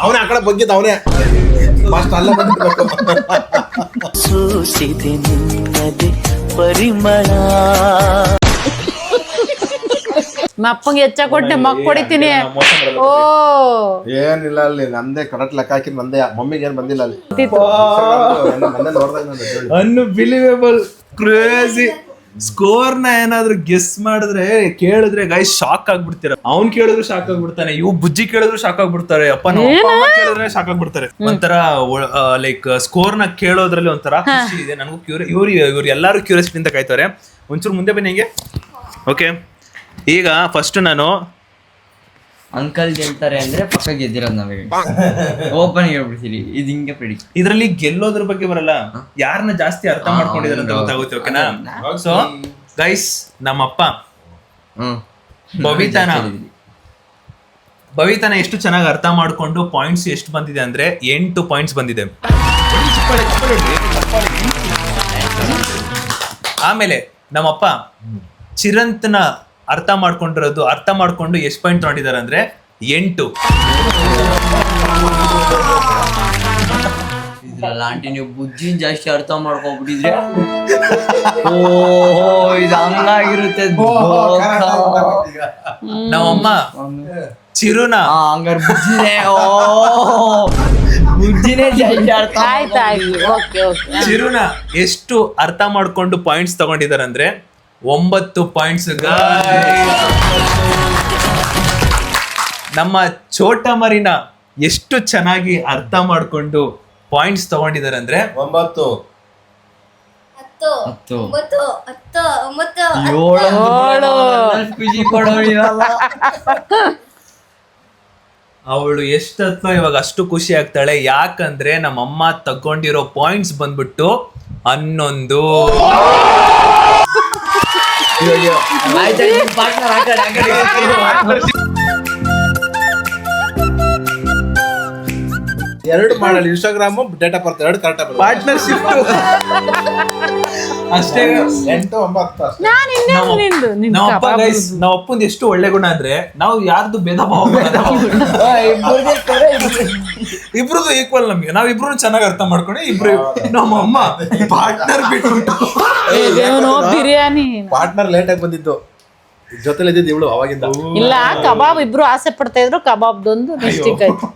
ಅವನೇ ಆ ಕಡೆ ಬಗ್ಗಿದ್ದ, ಅವನೇ ಫಸ್ಟ್ ಅಲ್ಲ ಬಂದಿರ್ಬೇಕು. ಅಪ್ಪಂಗೆ ಹೆಚ್ಚ ಕೊಟ್ಟೆ ಮಕ್ ಹೊಡಿತೀನಿ. ಓ ಏನಿಲ್ಲ, ಅಲ್ಲಿ ನಂದೇ ಕರೆಕ್ಟ್ ಲೆಕ್ಕ ಹಾಕಿ ನಂದೇ. ಮಮ್ಮಿಗೆ ಏನ್ ಬಂದಿಲ್ಲ ಅಲ್ಲಿ. Unbelievable crazy. ಸ್ಕೋರ್ ನ ಏನಾದ್ರು ಗೆಸ್ ಮಾಡಿದ್ರೆ ಕೇಳಿದ್ರೆ ಗೈಸ್ ಶಾಕ್ ಆಗ್ಬಿಡ್ತೀರ. ಅವ್ನ್ ಕೇಳಿದ್ರು ಶಾಕ್ ಆಗ್ಬಿಡ್ತಾನೆ, ಇವ್ ಬುಜ್ಜಿ ಕೇಳಿದ್ರು ಶಾಕ್ ಆಗ್ಬಿಡ್ತಾರೆ, ಅಪ್ಪ ಕೇಳಿದ್ರೆ ಶಾಕ್ ಆಗ್ಬಿಡ್ತಾರೆ. ಒಂಥರ ಲೈಕ್ ಸ್ಕೋರ್ ನ ಕೇಳೋದ್ರಲ್ಲಿ ಒಂಥರ ಖುಷಿ ಇದೆ ನನಗೂ. ಇವ್ರು ಎಲ್ಲಾರು ಕ್ಯೂರಿಯಾಸಿಟಿ ಅಂತ ಕಾಯ್ತಾರೆ. ಒಂಚೂರು ಮುಂದೆ ಬನ್ನಿ ಹಿಂಗೆ. ಓಕೆ, ಈಗ ಫಸ್ಟ್ ನಾನು ಅಂಕಲ್ ಗೆಲ್ತಾರೆ ಅಂದ್ರೆ ಪಕ್ಕ ಗೆದ್ದಿರೋದು ನಾವೇ. ಓಪನ್ ಹೇಳ್ಬಿಡ್ತೀವಿ, ಇದು ಹಿಂಗೆ ಪ್ರೆಡಿಕ್ಟ್. ಇದ್ರಲ್ಲಿ ಗೆಲ್ಲೋದ್ರ ಬಗ್ಗೆ ಬರಲ್ಲ, ಯಾರನ್ನ ಜಾಸ್ತಿ ಅರ್ಥ ಮಾಡ್ಕೊಂಡಿದಾರೆ ಅಂತ ಗೊತ್ತಾಗುತ್ತೆ. ಓಕೆನಾ? ಸೊ ಗೈಸ್, ನಮ್ಮಪ್ಪ ಬವಿತಾನ ಎಷ್ಟು ಚೆನ್ನಾಗಿ ಅರ್ಥ ಮಾಡ್ಕೊಂಡು ಪಾಯಿಂಟ್ಸ್ ಎಷ್ಟು ಬಂದಿದೆ ಅಂದ್ರೆ 8 ಪಾಯಿಂಟ್ಸ್ ಬಂದಿದೆ. ಆಮೇಲೆ ನಮ್ಮಪ್ಪ ಚಿರಂತ್ನ ಅರ್ಥ ಮಾಡ್ಕೊಂಡು ಎಷ್ಟು ಪಾಯಿಂಟ್ ತಗೊಂಡಿದ್ದಾರೆ ಅಂದ್ರೆ 8. ಆಂಟಿ ನೀವು ಬುಜ್ಜಿನ ಜಾಸ್ತಿ ಅರ್ಥ ಮಾಡ್ಕೊಂಡ್ಬಿಟ್ಟಿದ್ರೆ ಇದು ಹಂಗಾಗಿರುತ್ತೆ. ನಮ್ಮಮ್ಮ ಚಿರುನ ಹಂಗಾರೆ ಬುಜ್ಜಿನೇ ಜಾಸ್ತಿ ಅರ್ಥ. ಚಿರುನ ಎಷ್ಟು ಅರ್ಥ ಮಾಡ್ಕೊಂಡು ಪಾಯಿಂಟ್ಸ್ ತಗೊಂಡಿದ್ದಾರೆ ಅಂದ್ರೆ 9 ಪಾಯಿಂಟ್ಸ್. ನಮ್ಮ ಚೋಟ ಮರಿನ ಎಷ್ಟು ಚೆನ್ನಾಗಿ ಅರ್ಥ ಮಾಡ್ಕೊಂಡು ಪಾಯಿಂಟ್ಸ್ ತಗೊಂಡಿದ್ದಾರೆ ಅಂದ್ರೆ 9. 10 9 ಖುಷಿ ಪಡೋಳಿರಲ್ಲ. ಅವಳು ಎಷ್ಟೊತ್ತೋ ಇವಾಗ ಅಷ್ಟು ಖುಷಿ ಆಗ್ತಾಳೆ. ಯಾಕಂದ್ರೆ ನಮ್ಮಮ್ಮ ತಗೊಂಡಿರೋ ಪಾಯಿಂಟ್ಸ್ ಬಂದ್ಬಿಟ್ಟು 11. 2 ಮಾಡಲ್ Instagram date of birth 2 correct ಬರುತ್ತೆ. ಪಾರ್ಟ್ನರ್ಶಿಪ್ ಅಷ್ಟೇ. 8 9 ಅಷ್ಟೇ. ನಾನು ಇನ್ನೇನು ನಿಂದು ನಿನ್ ನಮ್ಮ ಅಪ್ಪ ಕಬಾಬ್ ಗೈಸ್, ನಾವು ಅಪ್ಪಂದು ಎಷ್ಟು ಒಳ್ಳೆ ಗುಣ ಅಂದ್ರೆ ನಾವು ಯಾರ್ದು ಭೇದ ಭಾವ ಮಾಡಲ್ಲ. ಇಬ್ರದ್ದು ಈಕ್ವಲ್ ನಮ್ಗೆ. ನಾವ್ ಇಬ್ರು ಚೆನ್ನಾಗಿ ಅರ್ಥ ಮಾಡ್ಕೊಂಡು ಇಬ್ರು ನಮ್ಮ ಅಮ್ಮ ಪಾರ್ಟ್ನರ್ ಬಿಟ್ಬಿಟ್ಟು ಏನೋ ಬಿರಿಯಾನಿ ಪಾರ್ಟ್ನರ್ ಲೇಟ್ ಆಗಿ ಬಂದಿದ್ದು, ಜೊತೆಲಿ ಇದ್ದಿದ್ದು ಇವಳು ಅವಾಗಿಂದ. ಇಲ್ಲ ಕಬಾಬ್ ಇಬ್ರು ಆಸೆ ಪಡ್ತಾ ಇದ್ರು, ಕಬಾಬ್ದೊಂದು ಮಿಸ್ಟೇಕ್ ಆಯ್ತು.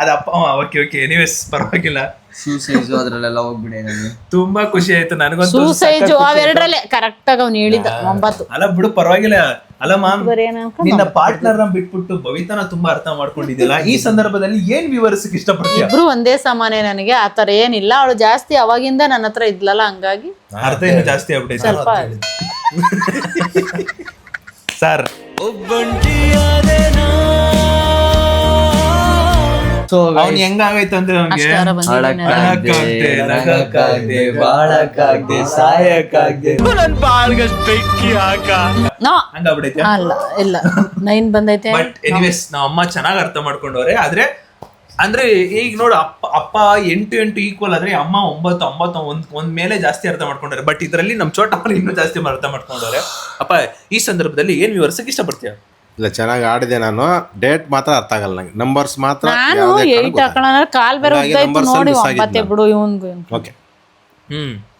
ಅದಪ್ಪ ಓಕೆ ಎನಿವೇಸ್ ಪರವಾಗಿಲ್ಲ. ಸೂಸೈಜು ಅದ್ರಲ್ಲೆಲ್ಲ ಹೋಗ್ಬಿಡೆ ನನಗೆ. ತುಂಬಾ ಖುಷಿ ಆಯ್ತು ನನಗಂತೂ. ಸೂಸೈಜು ಅವೆರಡರಲ್ಲೇ ಕರೆಕ್ಟ್ ಆಗಿ ಅವ್ನು ಹೇಳಿದ 9. ಅಲ್ಲ ಬಿಡು ಪರವಾಗಿಲ್ಲ. ಅಲ್ಲ ಮ್ಯಾಮ್, ಬರೇನ ನಿನ್ನ ಪಾರ್ಟ್ನರ್ ನ ಬಿಟ್ಬಿಟ್ಟು ಬವಿತಾನ ತುಂಬಾ ಅರ್ಥ ಮಾಡ್ಕೊಂಡಿದ್ದಿಲ್ಲ. ಈ ಸಂದರ್ಭದಲ್ಲಿ ಏನ್ ವಿವರಿಸಕ್ ಇಷ್ಟಪಡ್ತೀಯ? ಇಬ್ರು ಒಂದೇ ಸಮಾನೆ ನನಗೆ, ಆತರ ಏನಿಲ್ಲ. ಅವಳು ಜಾಸ್ತಿ ಅವಾಗಿಂದ ನನ್ನ ಹತ್ರ ಇದ್ಲಲ್ಲ, ಹಂಗಾಗಿ ಅರ್ಥ ಇನ್ನೂ ಜಾಸ್ತಿ ಆಗ್ಬಿಟ್ಟೈತೆ ಸ್ವಲ್ಪ ಸರ್. ಅವ್ನ್ ಹೆಂಗಾಗೈತೆ ಅಂದ್ರೆ ಅವ್ನಿಗೆ ಅಷ್ಟಾರ ಬಂದಿದ್ದೀನಿ. ಅಳಕ್ಕಾಗ್ದೆ, ನಗಕ್ಕಾಗ್ದೆ, ಬಾಳಕ್ಕಾಗ್ದೆ, ಸಾಯಕ್ಕಾಗ್ದೆ, ನೋ ಹಂಗಾಗ್ಬಿಡೈತೆ. ಅಲ್ಲ ಇಲ್ಲ 9 ಬಂದೈತೆ. ಬಟ್ ಎನಿವೇಸ್ ನಾವ್ ಅಮ್ಮ ಚೆನ್ನಾಗಿ ಅರ್ಥ ಮಾಡ್ಕೊಂಡವ್ರೆ. ಆದ್ರೆ ಅಂದ್ರೆ ಈಗ ನೋಡು, ಅಪ್ಪ 8 ಈಕ್ವಲ್ ಆದ್ರೆ ಅಮ್ಮ 9 ಒಂದ್ ಮೇಲೆ ಜಾಸ್ತಿ ಅರ್ಥ ಮಾಡ್ಕೊಂಡವ್ರೆ. ಬಟ್ ಇದ್ರಲ್ಲಿ ನಮ್ ಚೋಟಪ್ಪನ ಇನ್ನೂ ಜಾಸ್ತಿ ಅರ್ಥ ಮಾಡ್ಕೊಂಡವ್ರೆ. ಅಪ್ಪ ಈ ಸಂದರ್ಭದಲ್ಲಿ ಏನ್ ವಿವರಿಸಕ್ ಇಷ್ಟಪಡ್ತೀಯ? ಇಲ್ಲ, ಚೆನ್ನಾಗಿ ಆಡಿದೆ ನಾನು. ಡೇಟ್ ಮಾತ್ರ ಅರ್ಥ ಆಗಲ್ಲ ನಂಗೆ, ನಂಬರ್ಸ್ ಮಾತ್ರ. ನಾನು 8 ಹಾಕೋಣ, ಕಾಲ್ ಬೇರೆ ಉದ್ದಾಯ್ತು ನೋಡಿ. 9 ಬಿಡು ಇವನ್ಗೂ. ಓಕೆ,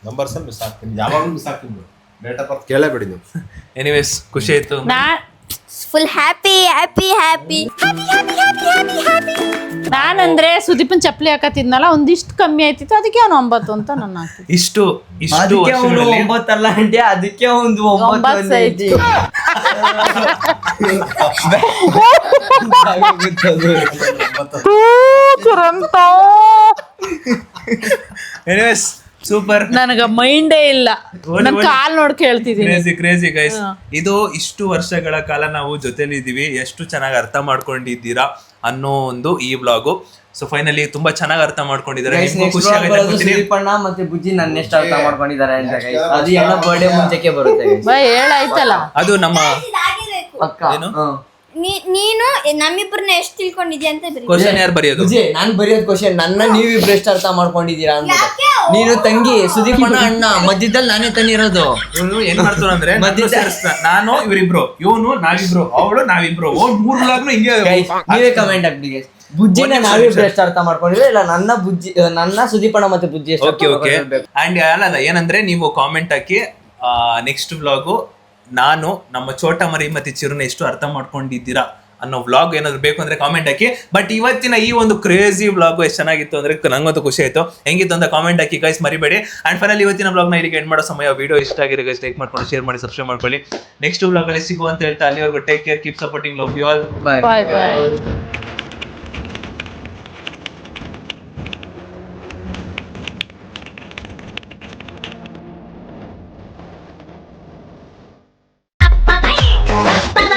ನಂಬರ್ಸ್ ಮಿಸ್ ಆಗ್ತೀನಿ, ಯಾವಾಗಲೂ ಮಿಸ್ ಆಗ್ತೀನಿ. ಡೇಟ್ ಆಫ್ ಬರ್ತ್ ಕೇಳಬೇಡಿ ನೀವು. ಎನಿವೇಸ್ ಖುಷಿ ಆಯ್ತು. ಫುಲ್ ಹ್ಯಾಪಿ ಹ್ಯಾಪಿ ಹ್ಯಾಪಿ ನಾನಂದ್ರೆ ಸುದೀಪನ್ ಚಪ್ಪಲಿ ಹಾಕತಿದ್ನಲ್ಲ, ಒಂದಿಷ್ಟು ಕಮ್ಮಿ ಆಯ್ತಿತ್ತು, ಅದಕ್ಕೆ ಅವ್ನು 9 ಅಂತ ನನ್ನ ಹಾಕಿದ್ದೆ. ಇಷ್ಟು ಅದಕ್ಕೆ ಅವನು ವರ್ಷಗಳಲ್ಲಿ 9 ಅಲ್ಲ ಅಂಟಿ, ಅದಕ್ಕೆ ಒಂದು 9 ಐತಿ. Anyways super. ನನಗ ಮೈಂಡೇ ಇಲ್ಲ, ನನ್ ಕಾಲ್ ನೋಡ್ ಕೇಳ್ತಿದೀನಿ. Crazy guys. ಇದು ಇಷ್ಟು ವರ್ಷಗಳ ಕಾಲ ನಾವು ಜೊತೆಲಿ ಇದೀವಿ, ಎಷ್ಟು ಚೆನ್ನಾಗಿ ಅರ್ಥ ಮಾಡ್ಕೊಂಡಿದ್ದೀರಾ ಅನ್ನೋ ಒಂದು ಈ ವ್ಲಾಗು. ಸೊ ಫೈನಲಿ ತುಂಬಾ ಚೆನ್ನಾಗಿ ಅರ್ಥ ಮಾಡ್ಕೊಂಡಿದ್ದಾರೆ. ಖುಷಿ ಆಗುತ್ತೆ. ಸುದೀಪಣ್ಣ ಮತ್ತೆ ಬುಜ್ಜಿ ನನ್ನ ಎಷ್ಟು ಅರ್ಥ ಮಾಡ್ಕೊಂಡಿದ್ದಾರೆ ಅಂತ guys. ಅದು ಎಲ್ಲ ಬರ್ಡೇ ಮುಂಚೆಗೆ ಬರುತ್ತೆ guys. ಬಾ ಹೇಳಾಯ್ತಲ್ಲ. ಅದು ನಮ್ಮ ಪಕ್ಕ. ಏನು? ನೀನು ನಮ್ಮಿಬ್ಬರನ್ನ ಎಷ್ಟು ತಿಳ್ಕೊಂಡಿದ್ಯಾ ಅಂತ ಬರೀ. ಕ್ವಶನ್ ಯಾರು ಬರೆಯೋದು? ಬುಜ್ಜಿ ನಾನ್ ಬರೆಯೋದ್ ಕ್ವಶನ್, ನನ್ನ ನೀವಿಬ್ರು ಎಷ್ಟು ಅರ್ಥ ಮಾಡ್ಕೊಂಡಿದ್ದೀರಾ ಅಂತ. ನೀನು ತಂಗಿ, ಸುದೀಪಣ್ಣ ಅಣ್ಣ, ಮಧ್ಯದಲ್ಲಿ ನಾನೇ ತಂದಿರೋದು. ಇವನು ಏನ್ ಮಾಡ್ತಾನ ಅಂದ್ರೆ ನಾನು ಇವರಿಬ್ರು, ಇವನು ನಾವಿಬ್ರು, ಅವಳು ನಾವಿಬ್ರು. 3 ವ್ಲಾಗ್ನು ಹಿಂಗೆ. ನೀವೇ ಕಮೆಂಟ್ ಹಾಕ್ಬಿಡಿ guys. ಬುಜ್ಜಿನ ನಾವಿಬ್ರು ಎಷ್ಟು ಅರ್ಥ ಮಾಡ್ಕೊಂಡಿದ್ರೆ, ಇಲ್ಲ ನನ್ನ ಸುದೀಪಣ್ಣ ಮತ್ತೆ ಬುಜ್ಜಿ ಎಷ್ಟು ಓಕೆ ಓಕೆ. ಅಂಡ್ ಅಲ್ಲ ಏನಂದ್ರೆ, ನೀವು ಕಾಮೆಂಟ್ ಹಾಕಿ ನೆಕ್ಸ್ಟ್ ವ್ಲಾಗು ನಾನು ನಮ್ಮ ಚೋಟ ಮರಿ ಮತ್ತೆ ಚಿರುನ ಎಷ್ಟು ಅರ್ಥ ಮಾಡ್ಕೊಂಡಿದ್ದೀರಾ ಅನ್ನೋ ವ್ಲಾಗ್ ಏನಾದ್ರು ಬೇಕು ಅಂದ್ರೆ ಕಾಮೆಂಟ್ ಹಾಕಿ. ಬಟ್ ಇವತ್ತಿನ ಈ ಒಂದು ಕ್ರೇಜಿ ವ್ಲಾಗು ಎಷ್ಟು ಚೆನ್ನಾಗಿತ್ತು ಅಂದ್ರೆ ನಂಗಂತೂ ಖುಷಿ ಆಯ್ತು. ಹೆಂಗಿತ್ತು ಅಂತ ಕಾಮೆಂಟ್ ಹಾಕಿ ಗೈಸ್, ಮರಿಬೇಡಿ. ಅಂಡ್ ಫೈನಲ್ ಇವತ್ತಿನ ವ್ಲಾಗ್ನ ಇಲ್ಲಿಗೆ ಎಂಡ್ ಮಾಡೋ ಸಮಯ. ವಿಡಿಯೋ ಇಷ್ಟ ಆಗಿರೋ ಗೈಸ್ ಲೈಕ್ ಮಾಡ್ಕೊಂಡು ಶೇರ್ ಮಾಡಿ ಸಬ್ಸ್ಕ್ರೈಬ್ ಮಾಡ್ಕೊಳ್ಳಿ. ನೆಕ್ಸ್ಟ್ ವ್ಲಾಗಲ್ಲಿ ಸಿಗುವ ಅಂತ ಹೇಳ್ತಾ ಅಲ್ಲಿವರೆಗೂ take care, keep supporting, love you all, bye bye bye. Bye.